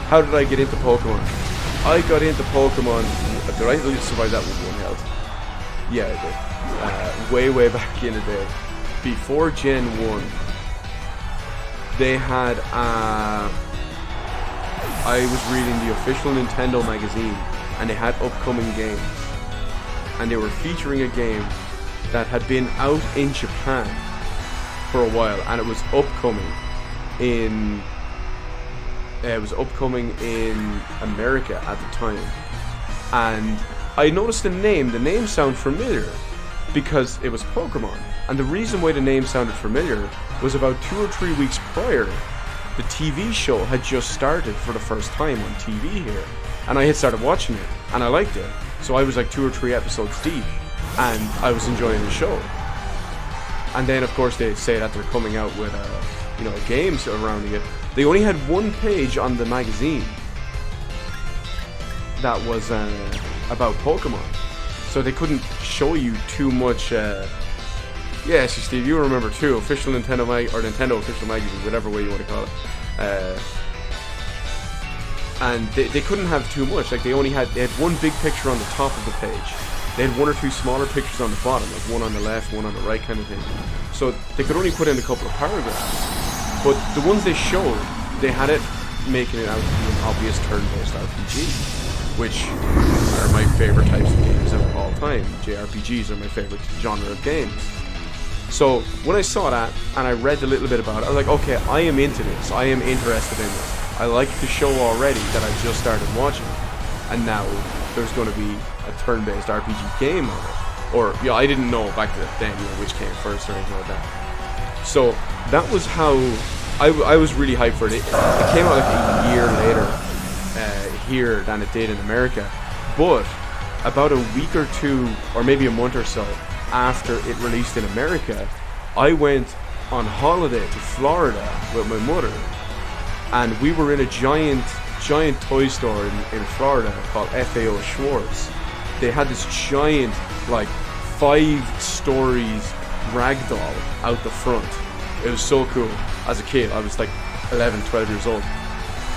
How did I get into Pokemon? I got into Pokemon. Did I survive that with 1 health? Yeah, I did. Way back in the day. Before Gen 1, they had, I was reading the official Nintendo magazine, and they had upcoming games. And they were featuring a game that had been out in Japan for a while, and it was upcoming in America at the time. And I noticed the name sounded familiar, because it was Pokemon. And the reason why the name sounded familiar was about 2 or 3 weeks prior, the TV show had just started for the first time on TV here. And I had started watching it, and I liked it. So I was like 2 or 3 episodes deep, and I was enjoying the show. And then of course they say that they're coming out with games surrounding it. They only had 1 page on the magazine that was about Pokemon. So they couldn't show you too much. Yeah, so Steve, you remember too, official Nintendo or Nintendo official magazine, whatever way you want to call it. And they couldn't have too much. Like they had 1 big picture on the top of the page. They had 1 or 2 smaller pictures on the bottom, like 1 on the left, 1 on the right, kind of thing. So they could only put in a couple of paragraphs. But the ones they showed, they had it making it out to be an obvious turn-based RPG, which are my favorite types of games of all time. JRPGs are my favorite genre of games. So when I saw that and I read a little bit about it, I was like, okay, I am into this. I am interested in this. I like the show already that I just started watching, and now there's going to be a turn-based RPG game on it. Or I didn't know back then, which came first or anything like that. So that was how I was really hyped for it. It came out like a year later here than it did in America, but about a week or 2, or maybe a month or so after it released in America, I went on holiday to Florida with my mother, and we were in a giant toy store in Florida called FAO Schwartz. They had this giant, like 5 stories ragdoll out the front. It was so cool. As a kid, I was like 11, 12 years old.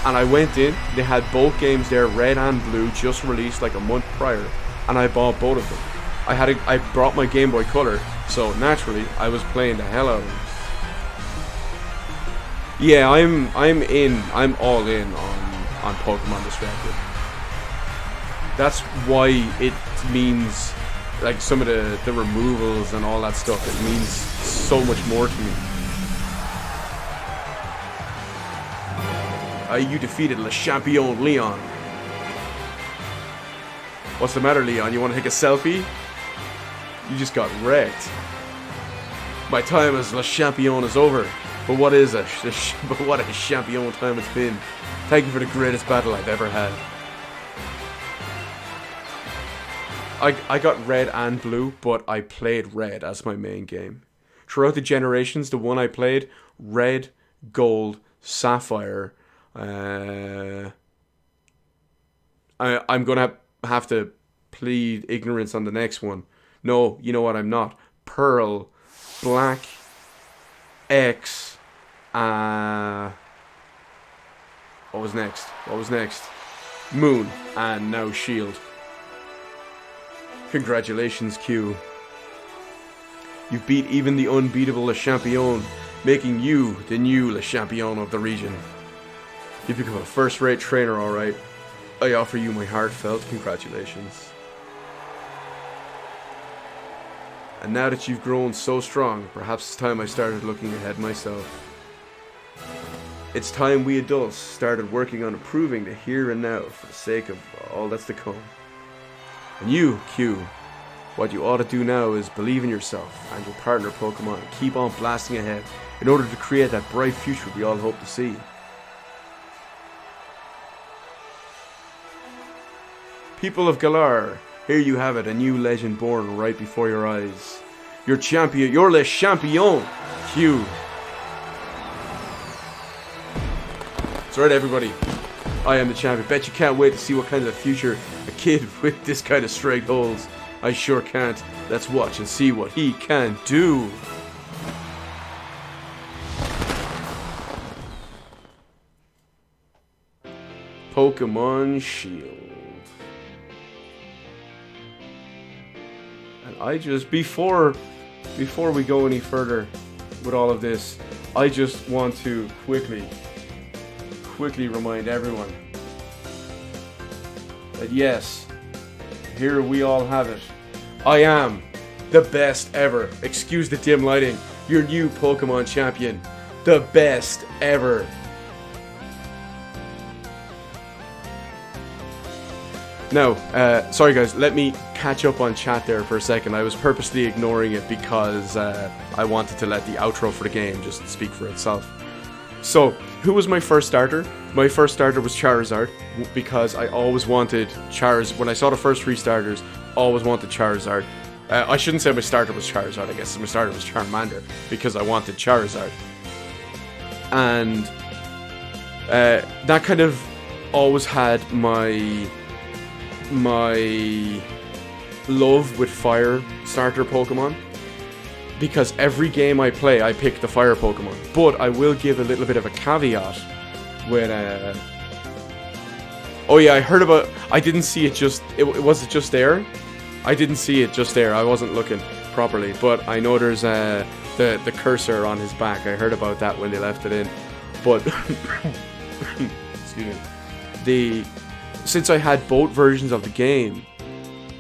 And I went in, they had both games there, red and blue, just released like a month prior, and I bought both of them. I brought my Game Boy Color, so naturally I was playing the hell out of them. Yeah, I'm all in on Pokemon Distracted. That's why it means, like, some of the removals and all that stuff, it means so much more to me. You defeated Le Champion Leon. What's the matter, Leon? You want to take a selfie? You just got wrecked. My time as Le Champion is over. But what a champion time it's been. Thank you for the greatest battle I've ever had. I got red and blue, but I played red as my main game. Throughout the generations, the one I played, red, gold, sapphire. I'm gonna have to plead ignorance on the next one. No, you know what? I'm not. Pearl, black, X. What was next? Moon, and now Shield. Congratulations, Q. You beat even the unbeatable Le Champion, making you the new Le Champion of the region. You've become a first-rate trainer, alright. I offer you my heartfelt congratulations. And now that you've grown so strong, perhaps it's time I started looking ahead myself. It's time we adults started working on improving the here and now for the sake of all that's to come. And you, Q, what you ought to do now is believe in yourself and your partner Pokemon and keep on blasting ahead in order to create that bright future we all hope to see. People of Galar, here you have it, a new legend born right before your eyes. Your champion, your le champion, Q. That's right, everybody. I am the champion. Bet you can't wait to see what kind of future a kid with this kind of strength holds. I sure can't. Let's watch and see what he can do. Pokemon Shield. And I just, before we go any further with all of this, I just want to quickly remind everyone that yes, here we all have it. I am the best ever, excuse the dim lighting, your new Pokemon champion. The best ever. Now, sorry guys, let me catch up on chat there for a second. I was purposely ignoring it because I wanted to let the outro for the game just speak for itself. So, who was my first starter? My first starter was Charizard, because I always wanted Charizard. When I saw the first 3 starters, always wanted Charizard. I shouldn't say my starter was Charizard, I guess my starter was Charmander, because I wanted Charizard. And that kind of always had my love with fire starter Pokemon, because every game I play I pick the fire Pokemon. But I will give a little bit of a caveat with oh yeah, I heard about, I didn't see it just, was it just there? I didn't see it just there, I wasn't looking properly, but I know there's the cursor on his back. I heard about that when they left it in, but excuse me, since I had both versions of the game,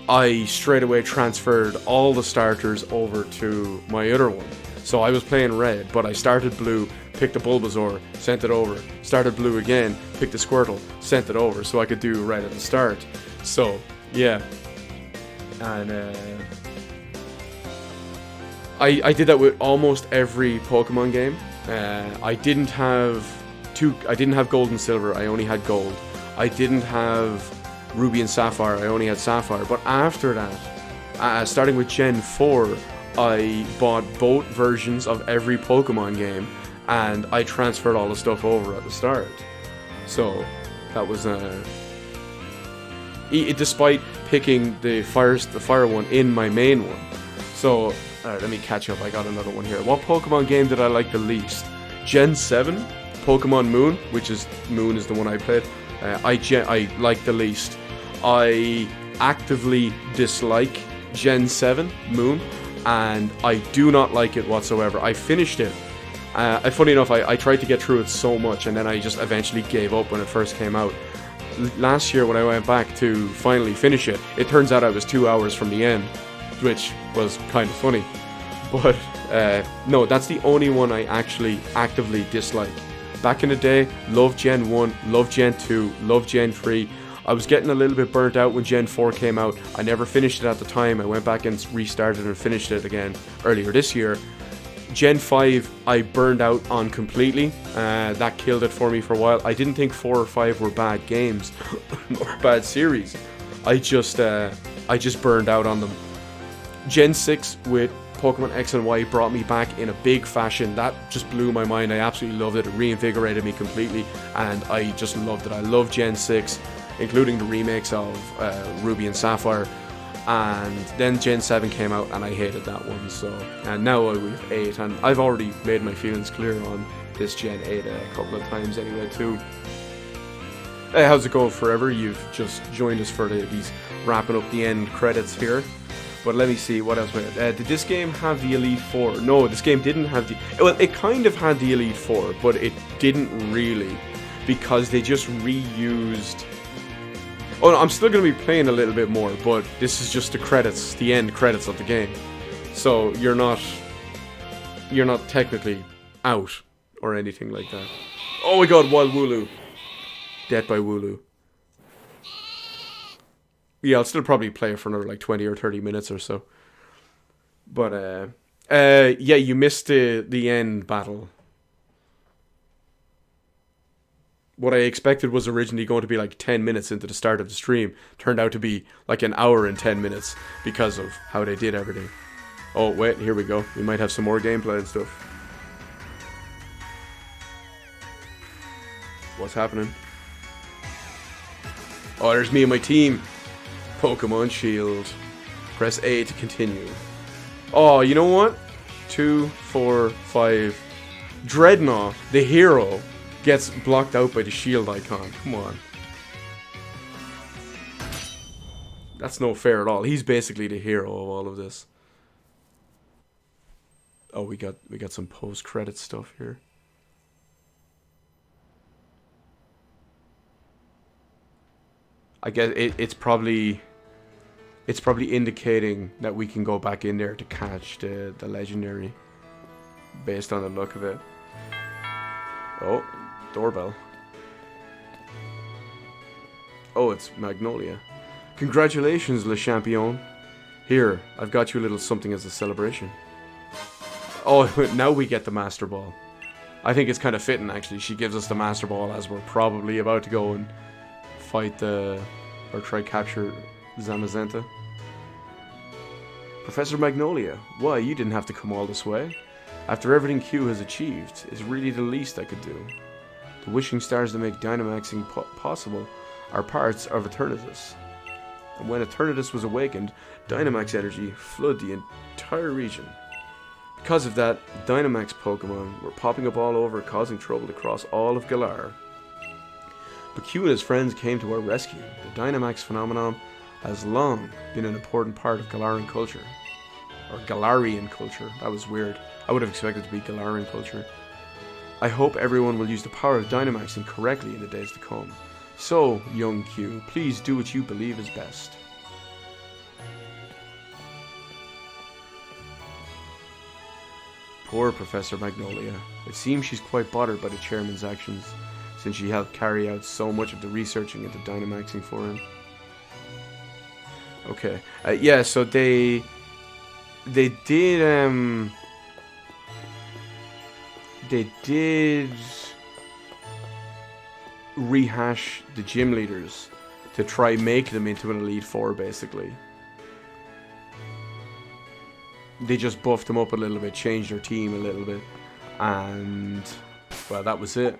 I straight away transferred all the starters over to my other one. So I was playing red, but I started blue, picked a Bulbasaur, sent it over, started blue again, picked a Squirtle, sent it over, so I could do red at the start. So, yeah. And I did that with almost every Pokemon game. I didn't have Gold and Silver, I only had Gold. I didn't have Ruby and Sapphire, I only had Sapphire. But after that, starting with Gen 4, I bought both versions of every Pokemon game, and I transferred all the stuff over at the start. So, that was despite picking the fire one in my main one. So, alright, let me catch up, I got another one here. What Pokemon game did I like the least? Gen 7, Pokemon Moon, which is, Moon is the one I played. I like the least. I actively dislike Gen 7 Moon, and I do not like it whatsoever. I finished it. Funny enough, I tried to get through it so much, and then I just eventually gave up when it first came out. Last year when I went back to finally finish it, it turns out I was 2 hours from the end, which was kind of funny. But no, that's the only one I actually actively dislike. Back in the day, loved Gen 1, loved Gen 2, loved Gen 3. I was getting a little bit burnt out when Gen 4 came out. I never finished it at the time. I went back and restarted and finished it again earlier this year. Gen 5, I burned out on completely. That killed it for me for a while. I didn't think 4 or 5 were bad games or bad series. I just burned out on them. Gen 6 with Pokemon X and Y brought me back in a big fashion. That just blew my mind. I absolutely loved it. It reinvigorated me completely, and I just loved it. I love Gen 6, including the remakes of Ruby and Sapphire. And then Gen 7 came out, and I hated that one. So, and now we have 8, and I've already made my feelings clear on this Gen 8 a couple of times anyway too. Hey, how's it going, Forever? You've just joined us for these wrapping up the end credits here. But let me see, what else? Did this game have the Elite Four? No, this game didn't have the... Well, it kind of had the Elite Four, but it didn't really, because they just reused Oh, no, I'm still going to be playing a little bit more, but this is just the credits, the end credits of the game. So you're not technically out or anything like that. Oh my god, Wild Wooloo. Death by Wooloo. Yeah, I'll still probably play it for another like 20 or 30 minutes or so. But, yeah, you missed the end battle. What I expected was originally going to be like 10 minutes into the start of the stream. Turned out to be like an hour and 10 minutes because of how they did everything. Oh, wait, here we go. We might have some more gameplay and stuff. What's happening? Oh, there's me and my team. Pokemon Shield. Press A to continue. Oh, you know what? 2, 4, 5. Dreadnought, the hero, gets blocked out by the shield icon. Come on. That's no fair at all. He's basically the hero of all of this. Oh, we got some post-credit stuff here. I guess it's probably indicating that we can go back in there to catch the legendary, based on the look of it. Oh, doorbell. Oh, it's Magnolia. Congratulations, Le Champion. Here, I've got you a little something as a celebration. Oh, now we get the Master Ball. I think it's kind of fitting, actually. She gives us the Master Ball as we're probably about to go and fight or try capture Zamazenta. Professor Magnolia, why, you didn't have to come all this way. After everything Q has achieved, it's really the least I could do. The wishing stars that make Dynamaxing possible are parts of Eternatus. And when Eternatus was awakened, Dynamax energy flooded the entire region. Because of that, Dynamax Pokemon were popping up all over, causing trouble across all of Galar. But Q and his friends came to our rescue. The Dynamax phenomenon has long been an important part of Galarian culture. Or Galarian culture. That was weird. I would have expected it to be Galarian culture. I hope everyone will use the power of Dynamaxing correctly in the days to come. So, young Q, please do what you believe is best. Poor Professor Magnolia. It seems she's quite bothered by the chairman's actions, since she helped carry out so much of the researching into Dynamaxing for him. Okay. Yeah, so they did rehash the gym leaders to try make them into an Elite Four, basically. They just buffed them up a little bit, changed their team a little bit, and well, that was it.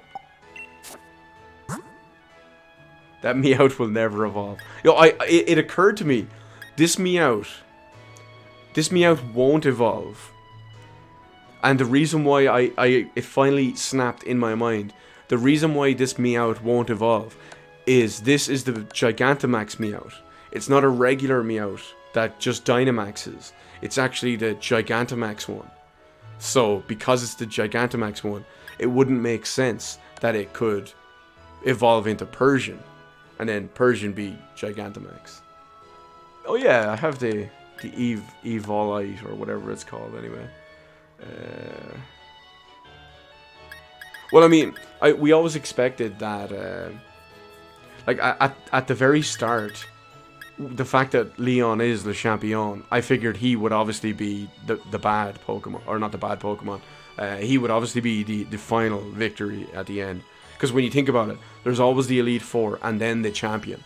That Meowth will never evolve. It occurred to me, this Meowth won't evolve. And the reason why it finally snapped in my mind, the reason why this Meowth won't evolve is this is the Gigantamax Meowth. It's not a regular Meowth that just Dynamaxes. It's actually the Gigantamax one. So, because it's the Gigantamax one, it wouldn't make sense that it could evolve into Persian, and then Persian be Gigantamax. Oh yeah, I have the Evolite, or whatever it's called anyway. Well, I mean, we always expected that, like, at the very start, the fact that Leon is Le Champion, I figured he would obviously be the bad Pokemon, or not the bad Pokemon. He would obviously be the final victory at the end. Because when you think about it, there's always the Elite Four and then the champion.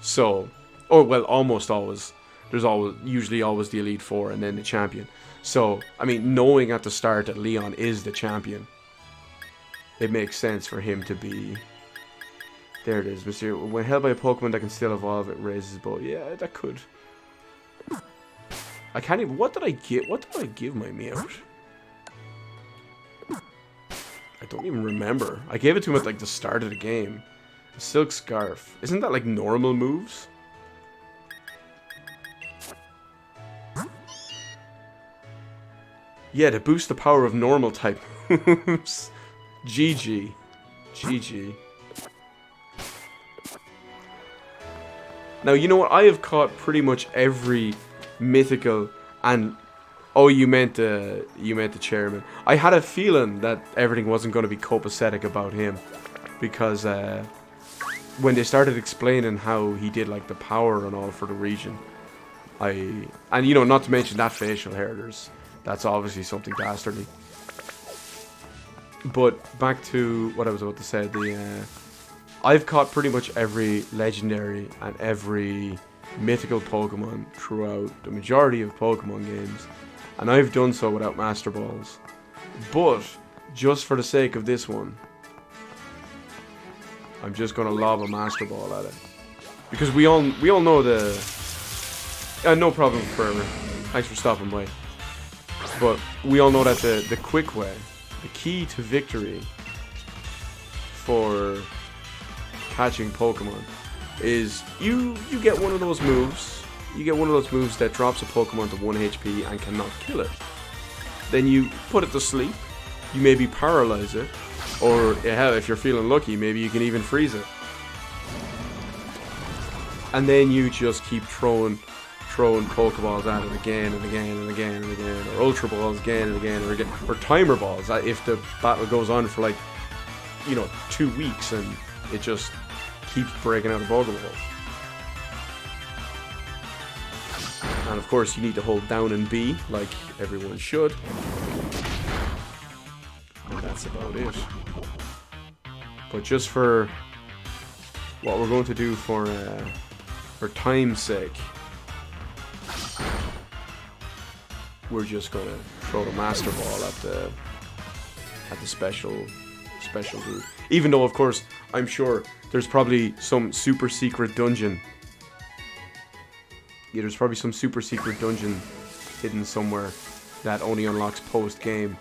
So, or well, almost always. There's usually always the Elite Four and then the champion. So, I mean, knowing at the start that Leon is the champion, it makes sense for him to be... There it is, Monsieur. When held by a Pokemon that can still evolve, it raises both. Yeah, that could. I can't even... What did I give my Meowth? I don't even remember. I gave it to him at like the start of the game. Silk Scarf. Isn't that like normal moves? Yeah, to boost the power of normal type moves. GG. GG. Now, you know what? I have caught pretty much every mythical and... Oh, you meant the chairman. I had a feeling that everything wasn't going to be copacetic about him. Because when they started explaining how he did like the power and all for the region, and you know, not to mention that facial hair, that's obviously something dastardly. But back to what I was about to say, I've caught pretty much every legendary and every mythical Pokemon throughout the majority of Pokemon games, and I've done so without Master Balls. But just for the sake of this one, I'm just gonna lob a Master Ball at it, because we all know the. No problem, Forever. Thanks for stopping by. But we all know that the quick way, the key to victory for catching Pokemon, is you get one of those moves. You get one of those moves that drops a Pokemon to 1 HP and cannot kill it. Then you put it to sleep. You maybe paralyze it. Or, hell, if you're feeling lucky, maybe you can even freeze it. And then you just keep throwing Pokeballs at it again and again and again and again. Or Ultra Balls again and again or again. Or Timer Balls, if the battle goes on for like, 2 weeks and it just keeps breaking out of Pokeballs. And of course you need to hold down and B, like everyone should. And that's about it. But just for what we're going to do for time's sake, we're just gonna throw the Master Ball at the special route. Even though, of course, I'm sure there's probably some super secret dungeon. Yeah, there's probably some super secret dungeon hidden somewhere that only unlocks post game,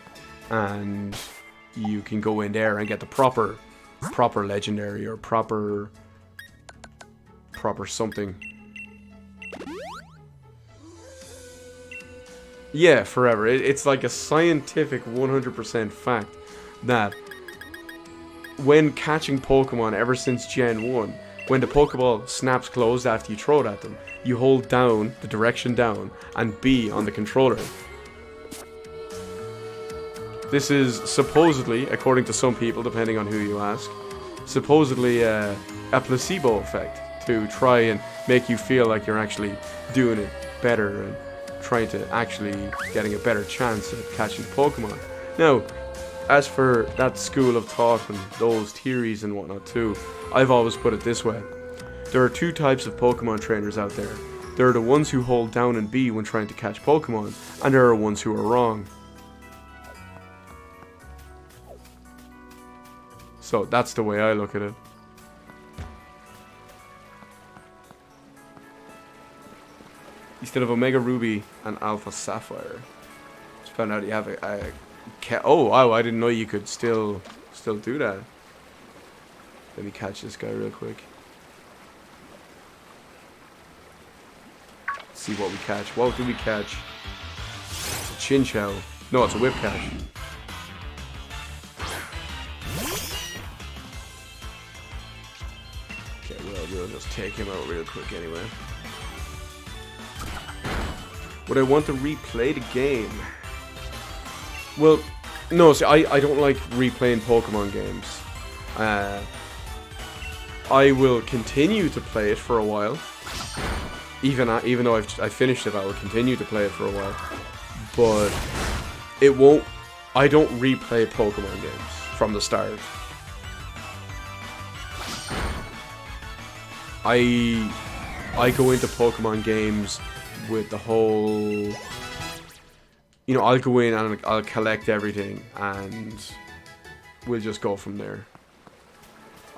and you can go in there and get the proper legendary or proper something. Yeah, forever. It's like a scientific 100% fact that when catching Pokemon ever since Gen 1, when the Pokeball snaps closed after you throw it at them, you hold down, the direction down, and B on the controller. This is supposedly, according to some people, depending on who you ask, supposedly a placebo effect to try and make you feel like you're actually doing it better and trying to actually getting a better chance at catching Pokemon. Now, as for that school of thought and those theories and whatnot too, I've always put it this way. There are two types of Pokemon trainers out there. There are the ones who hold down and B when trying to catch Pokemon, and there are ones who are wrong. So that's the way I look at it. Instead of Omega Ruby and Alpha Sapphire, just found out you have a oh wow! I didn't know you could still do that. Let me catch this guy real quick. Let's see what we catch. What do we catch? It's a Chinchou. No, it's a Whip Catch. Okay, well, we'll just take him out real quick anyway. Would I want to replay the game? Well, no, see, I don't like replaying Pokemon games. I will continue to play it for a while. Even though I finished it, I will continue to play it for a while. But it won't. I don't replay Pokemon games from the start. I go into Pokemon games with the whole, I'll go in and I'll collect everything and we'll just go from there.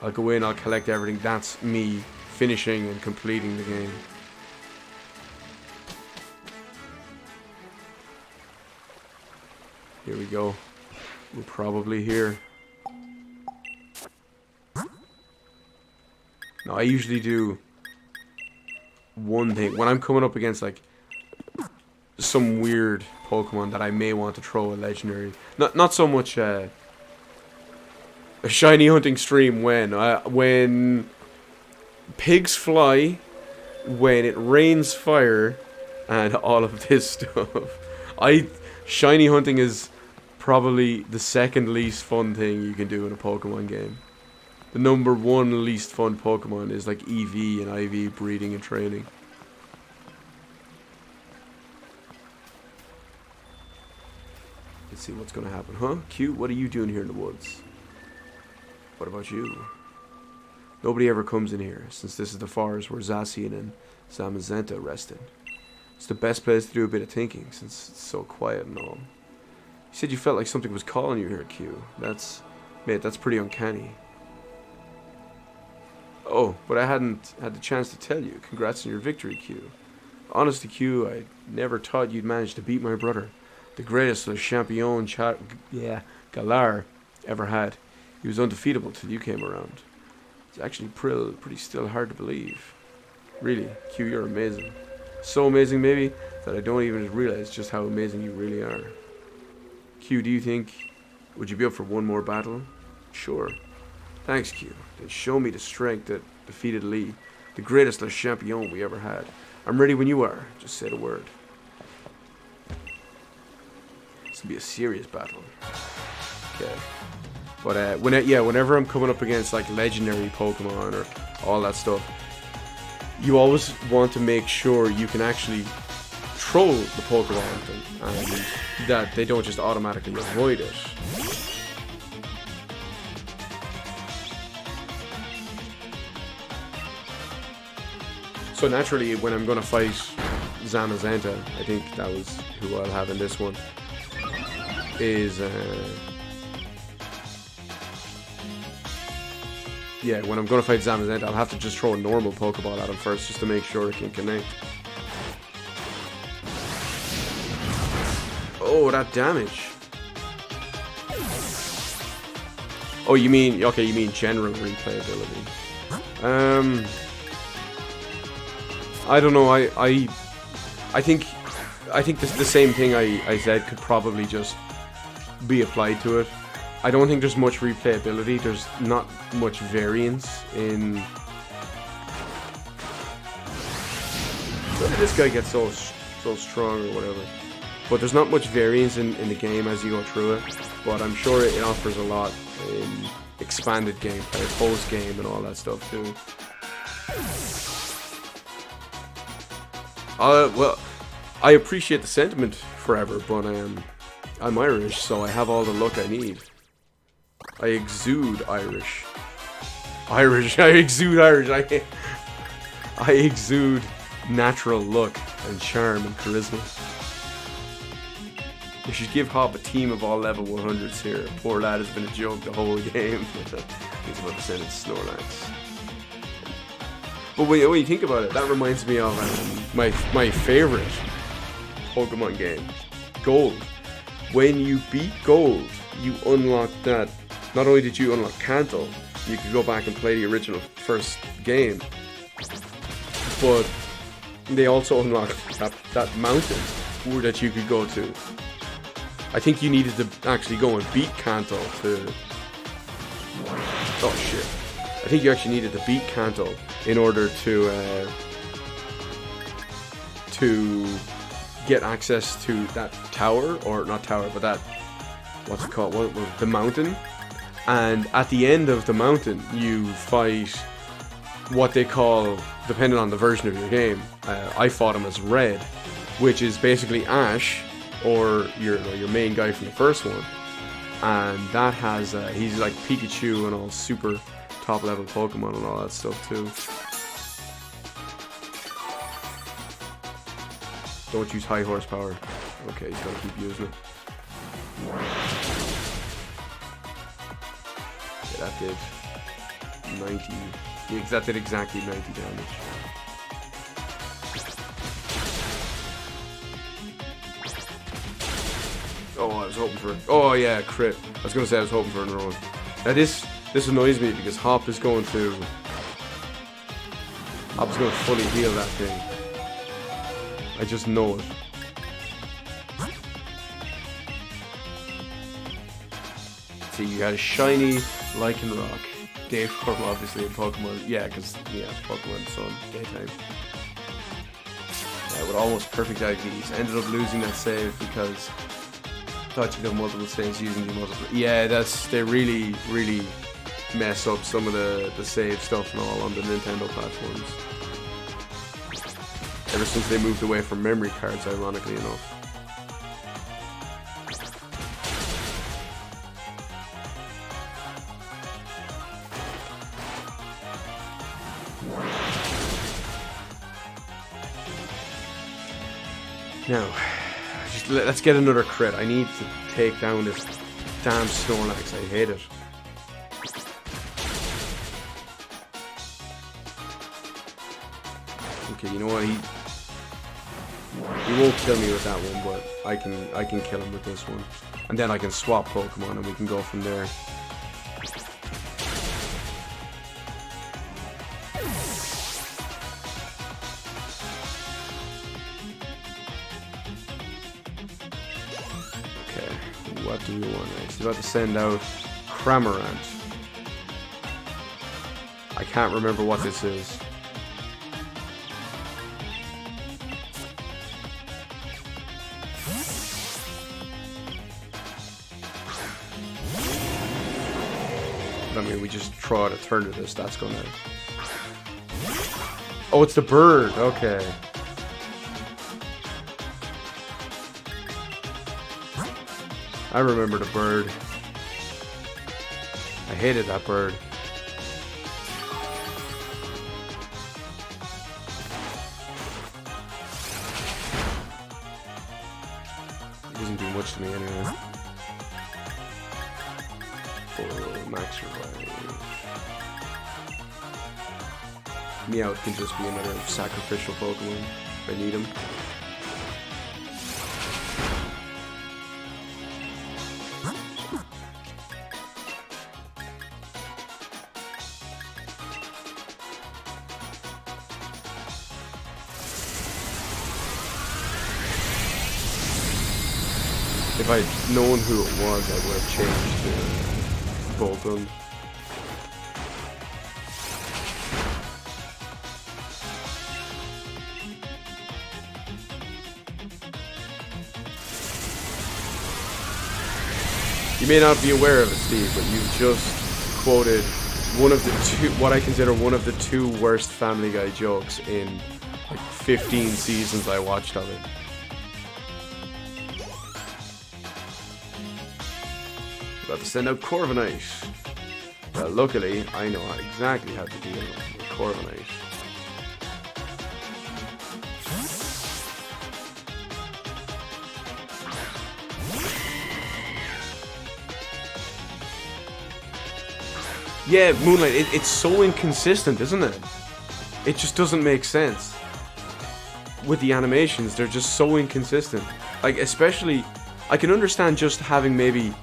I'll go in, I'll collect everything. That's me finishing and completing the game. Here we go. We're probably here. Now, I usually do one thing. When I'm coming up against, like, some weird Pokemon that I may want to throw a legendary. Not so much a shiny hunting stream when pigs fly when it rains fire and all of this stuff. Shiny hunting is probably the second least fun thing you can do in a Pokemon game. The number one least fun Pokemon is like EV and IV breeding and training. Let's see what's gonna happen. Huh? Q, what are you doing here in the woods? What about you? Nobody ever comes in here, since this is the forest where Zacian and Zamazenta rested. It's the best place to do a bit of thinking, since it's so quiet and all. You said you felt like something was calling you here, Q. Mate, that's pretty uncanny. Oh, but I hadn't had the chance to tell you. Congrats on your victory, Q. Honestly, Q, I never thought you'd manage to beat my brother. The greatest Le Champion Galar ever had. He was undefeatable till you came around. It's actually pretty still hard to believe. Really, Q, you're amazing. So amazing, maybe, that I don't even realize just how amazing you really are. Q, do you think... Would you be up for one more battle? Sure. Thanks, Q. Then show me the strength that defeated Lee. The greatest Le Champion we ever had. I'm ready when you are. Just say the word. This will be a serious battle. Okay. But whenever I'm coming up against like legendary Pokemon or all that stuff, you always want to make sure you can actually throw the Pokemon and that they don't just automatically avoid it. So naturally, when I'm gonna fight Zamazenta, I think that was who I'll have in this one, is yeah, when I'm gonna fight Zamazenta, I'll have to just throw a normal Pokeball at him first, just to make sure it can connect. Oh, that damage. Oh, you mean general replayability. I don't know. I think the same thing I said could probably just be applied to it. I don't think there's much replayability. There's not much variance in. Where did this guy get so strong or whatever? But there's not much variance in the game as you go through it. But I'm sure it offers a lot in expanded gameplay, post game, and all that stuff too. Well, I appreciate the sentiment forever, but I'm Irish, so I have all the luck I need. I exude Irish. I exude Irish. I exude natural luck and charm and charisma. You should give Hop a team of all level 100s here. Poor lad has been a joke the whole game. He's about to send it to Snorlax. But when you think about it, that reminds me of my favorite Pokemon game, Gold. When you beat Gold, you unlock that. Not only did you unlock Kanto, you could go back and play the original first game, but they also unlocked that mountain that you could go to. I think you needed to actually go and beat Kanto to... Oh shit. I think you actually needed to beat Kanto in order to get access to that tower, or not tower, but that, what's it called, the mountain. And at the end of the mountain, you fight what they call, depending on the version of your game, I fought him as Red, which is basically Ash, or your main guy from the first one. And that has, he's like Pikachu and all super top level Pokemon and all that stuff too. Don't use high horsepower. Okay, he's gotta keep using it. Okay, that did 90. Yeah, that did exactly 90 damage. Oh, I was hoping for... Oh yeah, crit. I was gonna say I was hoping for another one. Now this annoys me because Hop is going to fully heal that thing. I just know it. See, you got a shiny Lycanroc. Day form, obviously, in Pokemon. Yeah, because, yeah, Pokemon Sun, daytime. with almost perfect IVs. Ended up losing that save because I thought you'd have multiple saves using the multiple. Yeah, they really, really mess up some of the save stuff and all on the Nintendo platforms. Ever since they moved away from memory cards, ironically enough. Now, let's get another crit. I need to take down this damn Snorlax. I hate it. Okay, you know what? He won't kill me with that one, but I can kill him with this one, and then I can swap Pokemon and we can go from there. What do we want next? He's about to send out Cramorant. I can't remember what this is. But I mean, we just throw out a turn to this. That's gonna... Oh, it's the bird. Okay. I remember the bird. I hated that bird. It doesn't do much to me anyway. Oh, max revive. Meowth can just be another sacrificial Pokemon if I need him. If I'd known who it was, I would have changed to Bolton. You may not be aware of it, Steve, but you've just quoted one of the two, what I consider one of the two worst Family Guy jokes in like 15 seasons I watched of it. About to send out Corviknight. Luckily, I know exactly how to deal with Corviknight. Yeah, Moonlight, it's so inconsistent, isn't it? It just doesn't make sense. With the animations, they're just so inconsistent. Like, especially, I can understand just having maybe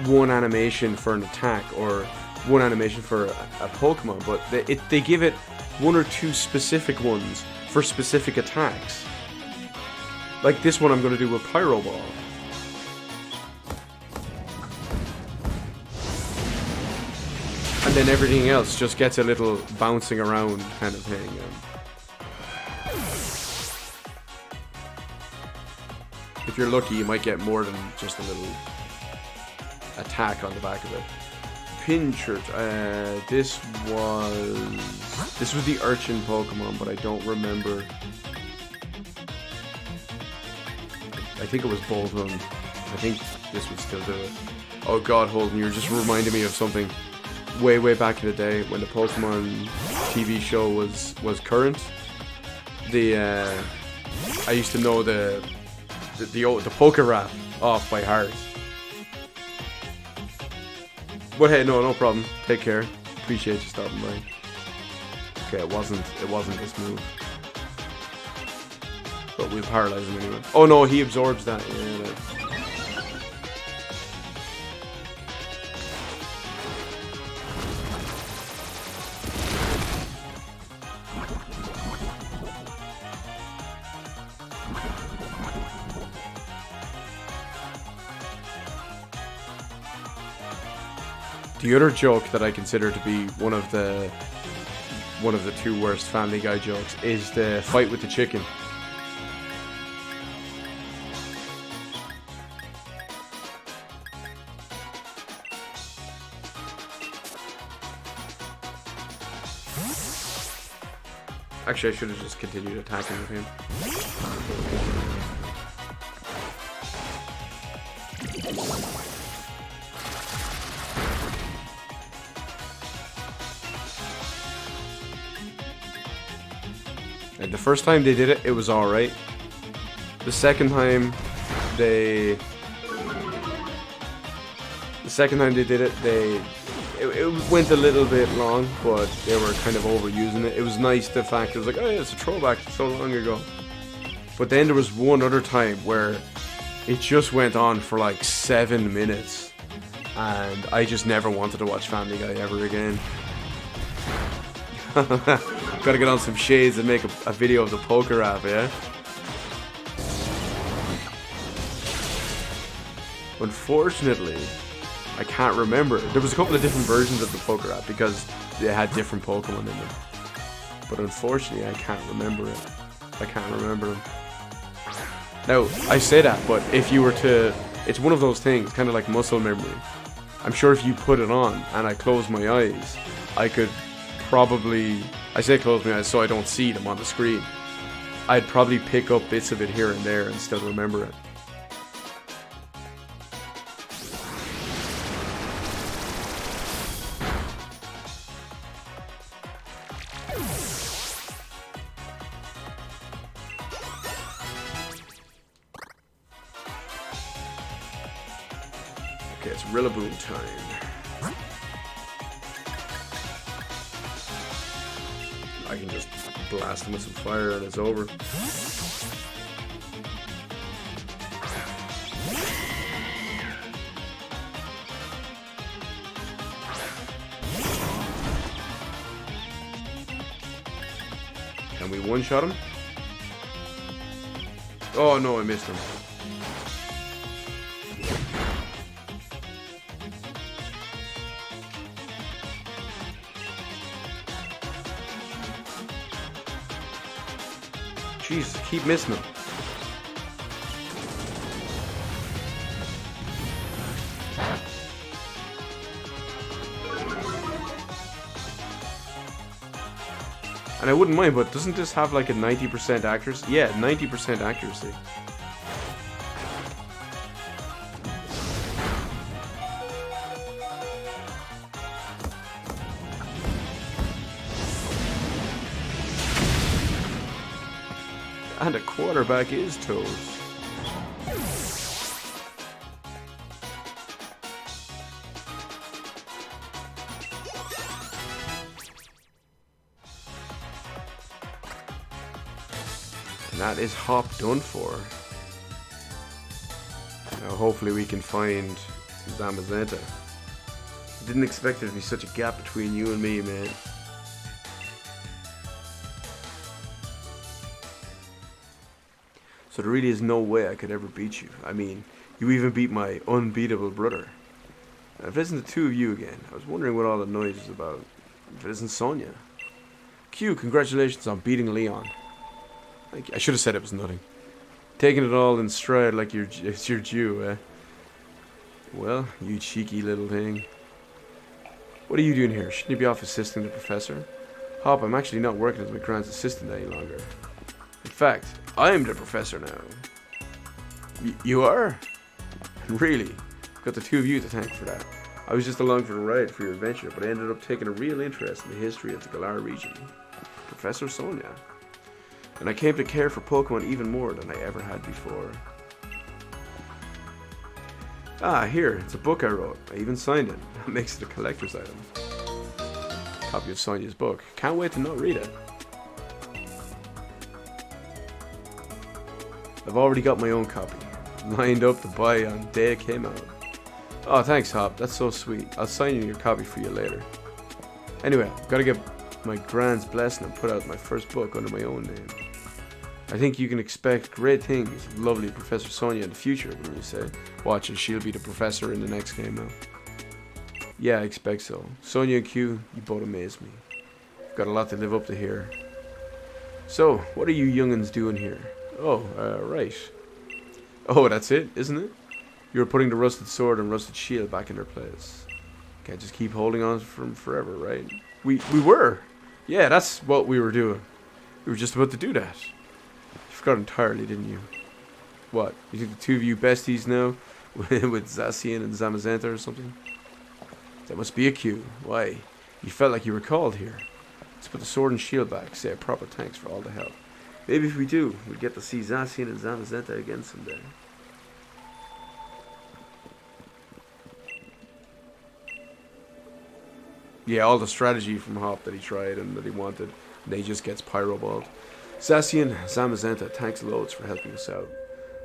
one animation for an attack or one animation for a Pokemon, but they give it one or two specific ones for specific attacks. Like this one I'm going to do with Pyro Ball. And then everything else just gets a little bouncing around kind of thing. If you're lucky, you might get more than just a little attack on the back of it. Pinchurch. This was the Urchin Pokemon, but I don't remember. I think it was Bolton. I think this would still do it. Oh God, Holden, you're just reminding me of something way back in the day when the Pokemon TV show was current. I used to know the Pokerap off by heart. But hey, no problem. Take care. Appreciate you stopping by. Okay, it wasn't this move. But we've paralyzed him anyway. Oh no, he absorbs that. Yeah. The other joke that I consider to be one of the two worst Family Guy jokes is the fight with the chicken. Actually, I should have just continued attacking with him. And the first time they did it, it was alright. The second time they did it, it went a little bit long, but they were kind of overusing it. It was nice, the fact it was like, oh yeah, it's a throwback to so long ago. But then there was one other time where it just went on for like 7 minutes, and I just never wanted to watch Family Guy ever again. Gotta get on some shades and make a video of the poker app, yeah? Unfortunately, I can't remember. There was a couple of different versions of the poker app because they had different Pokemon in them. But unfortunately, I can't remember it. I can't remember them. Now, I say that, but if you were to... It's one of those things, kind of like muscle memory. I'm sure if you put it on and I close my eyes, I could probably... I say close my eyes so I don't see them on the screen. I'd probably pick up bits of it here and there and still remember it. Okay, it's Rillaboom time. I can just blast him with some fire and it's over. Can we one-shot him? Oh no, I missed him. Jesus, keep missing him. And I wouldn't mind, but doesn't this have like a 90% accuracy? Yeah, 90% accuracy. And a quarterback is toast. And that is Hop done for. Now hopefully we can find Zamazenta. I didn't expect there to be such a gap between you and me, man. So there really is no way I could ever beat you. I mean, you even beat my unbeatable brother. And if it isn't the two of you again, I was wondering what all the noise is about. If it isn't Sonia. Q, congratulations on beating Leon. I should have said it was nothing. Taking it all in stride like it's your due, eh? Well, you cheeky little thing. What are you doing here? Shouldn't you be off assisting the professor? Hop, I'm actually not working as my grand's assistant any longer. In fact, I'm the professor now. You are? Really? Got the two of you to thank for that. I was just along for the ride for your adventure, but I ended up taking a real interest in the history of the Galar region. Professor Sonia. And I came to care for Pokemon even more than I ever had before. Ah, here, it's a book I wrote. I even signed it. That makes it a collector's item. Copy of Sonia's book. Can't wait to not read it. I've already got my own copy, lined up to buy on the day it came out. Oh, thanks, Hop. That's so sweet. I'll sign you your copy for you later. Anyway, I've got to get my grand's blessing and put out my first book under my own name. I think you can expect great things of lovely Professor Sonia in the future, wouldn't you say? Watch as she'll be the professor in the next game now. Yeah, I expect so. Sonia and Q, you both amaze me. I've got a lot to live up to here. So, what are you young'uns doing here? Oh, right. Oh, that's it, isn't it? You were putting the rusted sword and rusted shield back in their place. Can't just keep holding on from forever, right? We were. Yeah, that's what we were doing. We were just about to do that. You forgot entirely, didn't you? What? You think the two of you besties now? With Zacian and Zamazenta or something? That must be a cue. Why? You felt like you were called here. Let's put the sword and shield back. Say a proper thanks for all the help. Maybe if we do, we'll get to see Zacian and Zamazenta again someday. Yeah, all the strategy from Hop that he tried and that he wanted, and he just gets pyroballed. Zacian, Zamazenta, thanks loads for helping us out.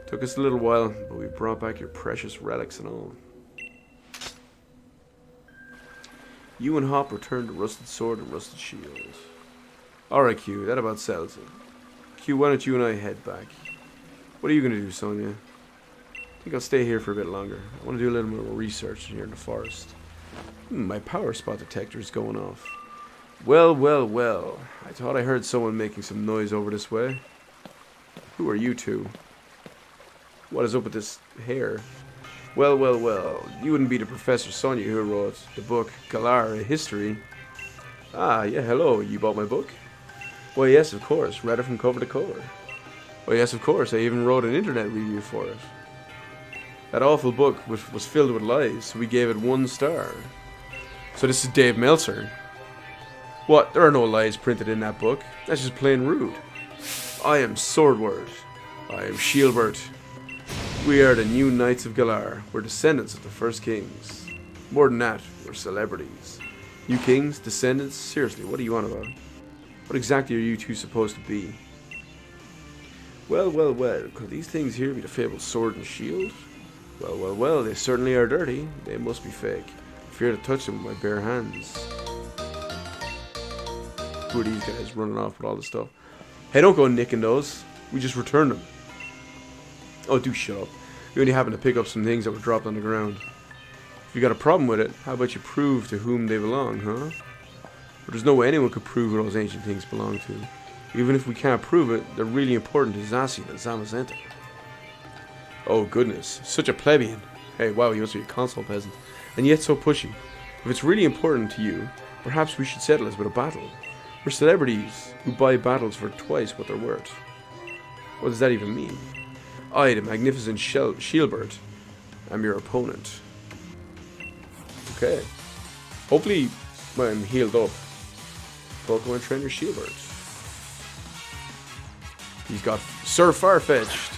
Took us a little while, but we brought back your precious relics and all. You and Hop returned a rusted sword and rusted shield. Alright, Q, that about settles it. Q, why don't you and I head back? What are you going to do, Sonia? I think I'll stay here for a bit longer. I want to do a little more research here in the forest. My power spot detector is going off. Well, well, well. I thought I heard someone making some noise over this way. Who are you two? What is up with this hair? Well, well, well. You wouldn't be the Professor Sonia who wrote the book Galar, A History. Ah, yeah, hello. You bought my book? Well, yes, of course. Read it from cover to cover. Well, yes, of course. I even wrote an internet review for it. That awful book was filled with lies, so we gave it 1 star. So this is Dave Meltzer. What? There are no lies printed in that book. That's just plain rude. I am Swordward. I am Shieldbert. We are the new Knights of Galar. We're descendants of the first kings. More than that, we're celebrities. You kings? Descendants? Seriously, what are you on about? What exactly are you two supposed to be? Well, well, well. Could these things here be the fabled sword and shield? Well, well, well. They certainly are dirty. They must be fake. I fear to touch them with my bare hands. Who are these guys running off with all this stuff? Hey, don't go nicking those. We just returned them. Oh, do shut up. We only happened to pick up some things that were dropped on the ground. If you got a problem with it, how about you prove to whom they belong, huh? But there's no way anyone could prove who those ancient things belong to. Even if we can't prove it, they're really important to Zacian and Zamazenta. Oh goodness, such a plebeian. Hey, wow, you must be a console peasant. And yet so pushy. If it's really important to you, perhaps we should settle this with a battle. We're celebrities who buy battles for twice what they're worth. What does that even mean? I, the magnificent Shieldbert, am your opponent. Okay. Hopefully, when I'm healed up, Pokemon Trainer Shieldbert. He's got Sir Farfetch'd.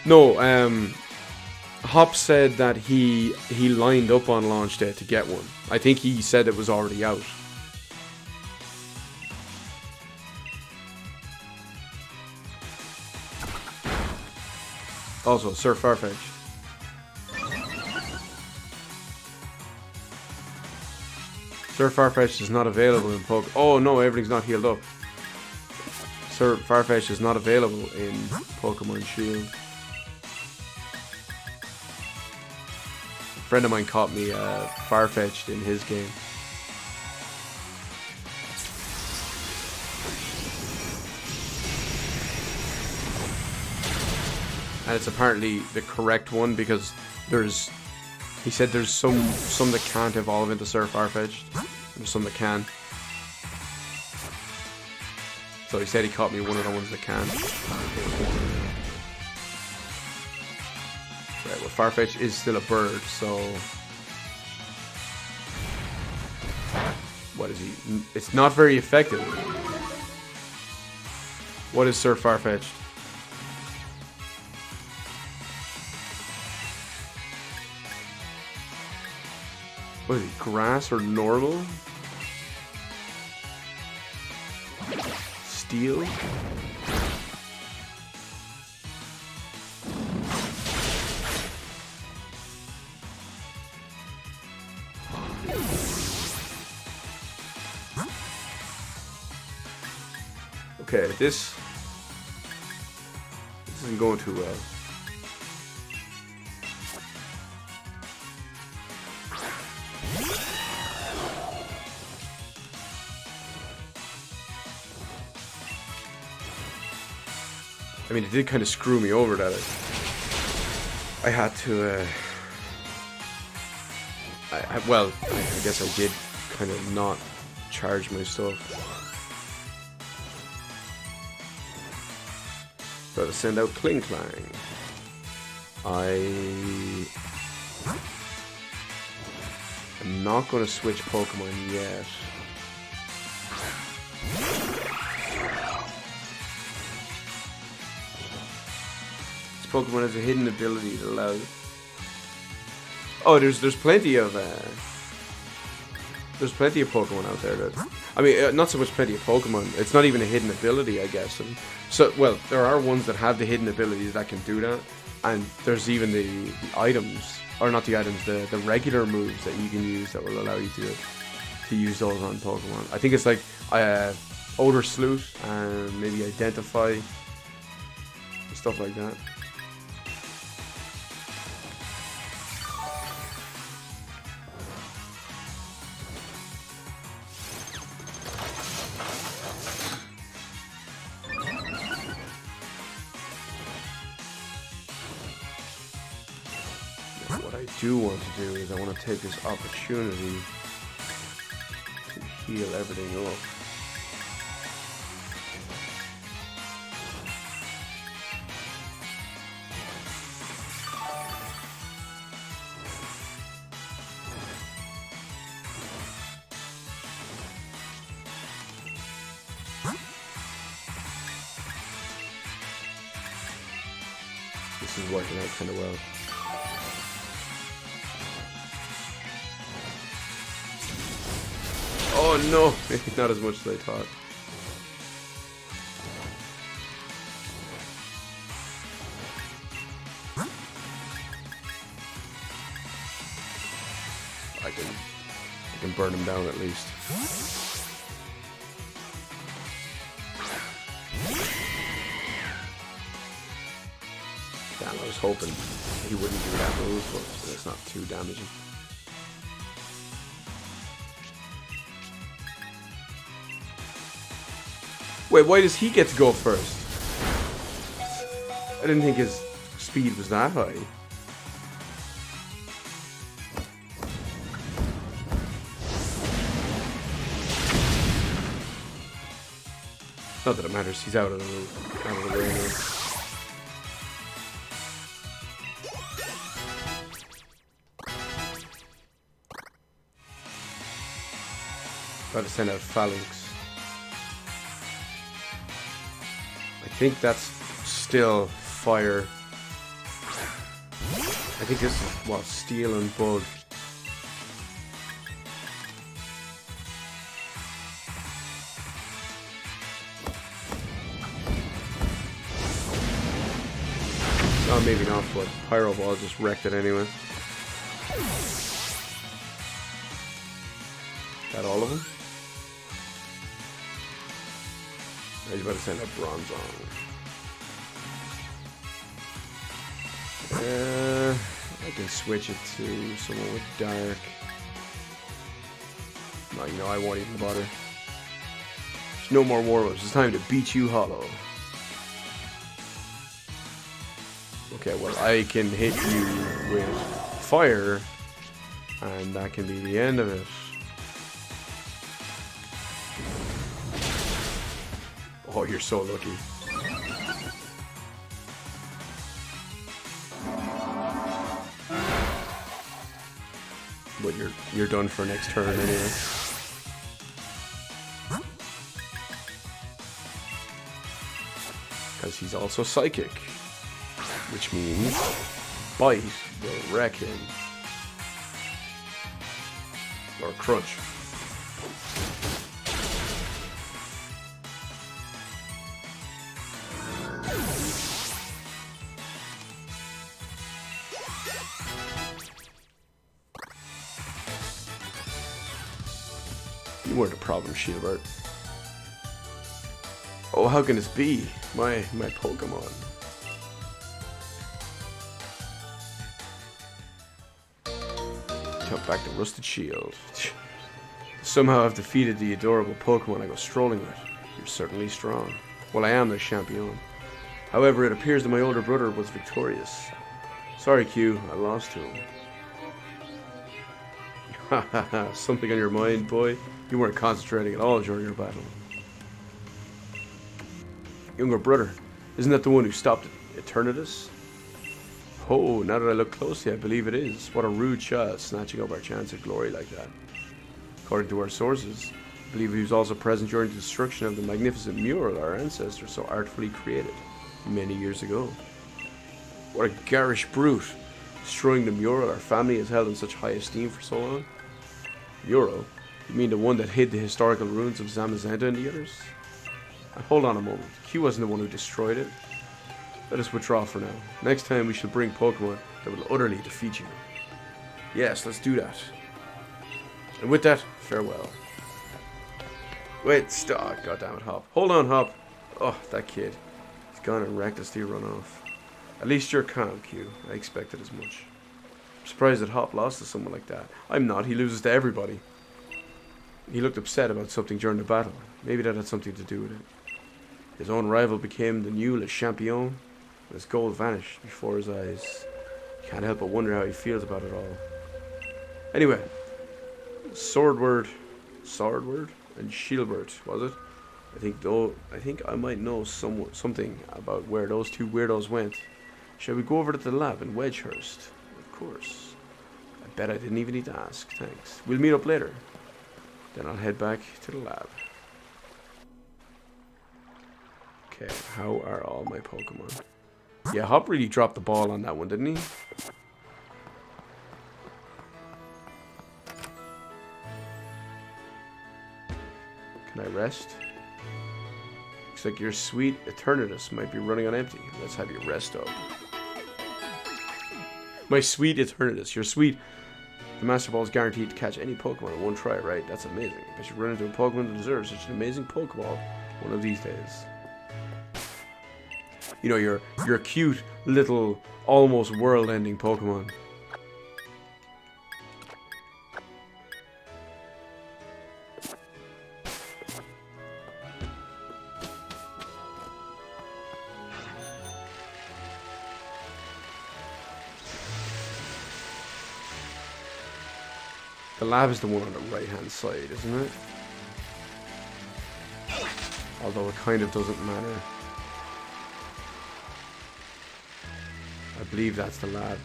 No, Hop said that he lined up on launch day to get one. I think he said it was already out. Also, Sir Farfetch. Sir Farfetch is not available in Pokemon. Oh no, everything's not healed up. Sir Farfetch is not available in Pokemon Shield. A friend of mine caught me Farfetch'd in his game. And it's apparently the correct one because he said there's some that can't evolve into Sir Farfetch'd. There's some that can. So he said he caught me one of the ones that can. Right, well, Farfetch is still a bird, so... What is he? It's not very effective. What is Sir Farfetch? What is he, grass or normal? Steel? Okay, this isn't going too well. I mean, it did kind of screw me over, that. I had to, well, I guess I did kind of not charge my stuff. Gotta send out Kling Klang. I'm not gonna switch Pokemon yet. This Pokemon has a hidden ability that allows. Oh, there's plenty of Pokemon out there that, I mean, not so much plenty of Pokemon. It's not even a hidden ability, I guess. And so, well, there are ones that have the hidden abilities that can do that, and there's even the items, or not the items, the regular moves that you can use that will allow you to use those on Pokemon. I think it's like Odor Salute and maybe Identify, stuff like that. What I do want to do is I want to take this opportunity to heal everything up. This is working out kind of well. Oh no, not as much as I thought. I can burn him down at least. Damn, I was hoping he wouldn't do that move, but it's not too damaging. Wait, why does he get to go first? I didn't think his speed was that high. Not that it matters, he's out of the way now. Gotta send out Phalanx. I think that's still fire. I think this is, what, steel and bug. Oh, maybe not, but Pyro Ball just wrecked it anyway. Got all of them? He's about to send a Bronzong. I can switch it to someone with Dark. Well, you know, I won't even bother. There's no more Warwolves. It's time to beat you hollow. Okay, well, I can hit you with fire, and that can be the end of it. Oh, you're so lucky. But you're done for next turn anyway. Because he's also psychic, which means Bite will wreck him. Or Crunch. You weren't a problem, Shieldbert. Oh, how can this be? My Pokemon. Jump back to Rusted Shield. Somehow I've defeated the adorable Pokemon I go strolling with. You're certainly strong. Well, I am their champion. However, it appears that my older brother was victorious. Sorry, Q, I lost to him. Hahaha, something on your mind, boy? You weren't concentrating at all during your battle. Younger brother, isn't that the one who stopped Eternatus? Oh, now that I look closely, I believe it is. What a rude shot, snatching up our chance of glory like that. According to our sources, I believe he was also present during the destruction of the magnificent mural our ancestors so artfully created many years ago. What a garish brute, destroying the mural our family has held in such high esteem for so long. Mural? You mean the one that hid the historical ruins of Zamazenta and the others? And hold on a moment, Q wasn't the one who destroyed it. Let us withdraw for now. Next time we shall bring Pokemon that will utterly defeat you. Yes, let's do that. And with that, farewell. Wait, stop. Goddammit, Hop. Hold on, Hop. Oh, that kid. He's gone and recklessly run off. At least you're calm, Q. I expected as much. I'm surprised that Hop lost to someone like that. I'm not. He loses to everybody. He looked upset about something during the battle. Maybe that had something to do with it. His own rival became the new Le Champion. His gold vanished before his eyes. Can't help but wonder how he feels about it all. Anyway, Swordward, and Shieldward, was it? I think I might know something about where those two weirdos went. Shall we go over to the lab in Wedgehurst? Of course. I bet I didn't even need to ask. Thanks. We'll meet up later. Then I'll head back to the lab. Okay, how are all my Pokemon? Yeah, Hop really dropped the ball on that one, didn't he? Can I rest? Looks like your sweet Eternatus might be running on empty. Let's have you rest up. My sweet Eternatus, you're sweet. The Master Ball is guaranteed to catch any Pokemon in one try, right? That's amazing. I bet you run into a Pokemon that deserves such an amazing Pokeball one of these days. You know, you're cute little almost world-ending Pokemon. The lab is the one on the right-hand side, isn't it? Although it kind of doesn't matter. I believe that's the lab.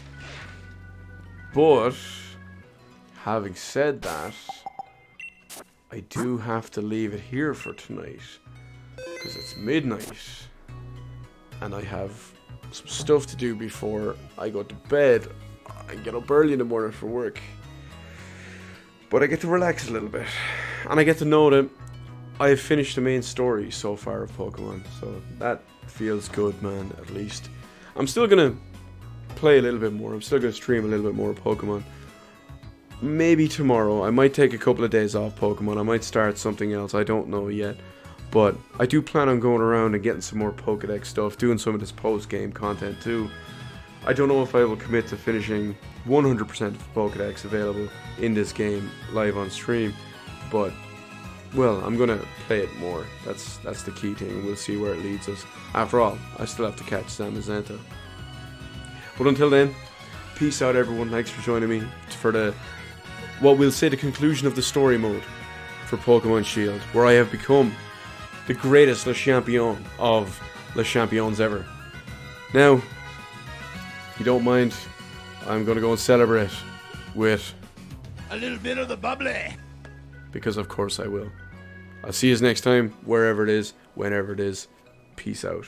But, having said that, I do have to leave it here for tonight. Because it's midnight. And I have some stuff to do before I go to bed. I get up early in the morning for work. But I get to relax a little bit. And I get to know that I have finished the main story so far of Pokemon. So that feels good, man, at least. I'm still going to play a little bit more. I'm still going to stream a little bit more Pokemon. Maybe tomorrow. I might take a couple of days off Pokemon. I might start something else. I don't know yet. But I do plan on going around and getting some more Pokedex stuff. Doing some of this post-game content too. I don't know if I will commit to finishing 100% of the Pokedex available in this game live on stream. But, well, I'm going to play it more. That's the key thing. We'll see where it leads us. After all, I still have to catch Zamazenta. But until then, peace out everyone. Thanks for joining me for the, what we'll say, the conclusion of the story mode for Pokemon Shield, where I have become the greatest Le Champion of Le Champions ever. Now, if you don't mind, I'm going to go and celebrate with a little bit of the bubbly. Because of course I will. I'll see you next time, wherever it is, whenever it is. Peace out.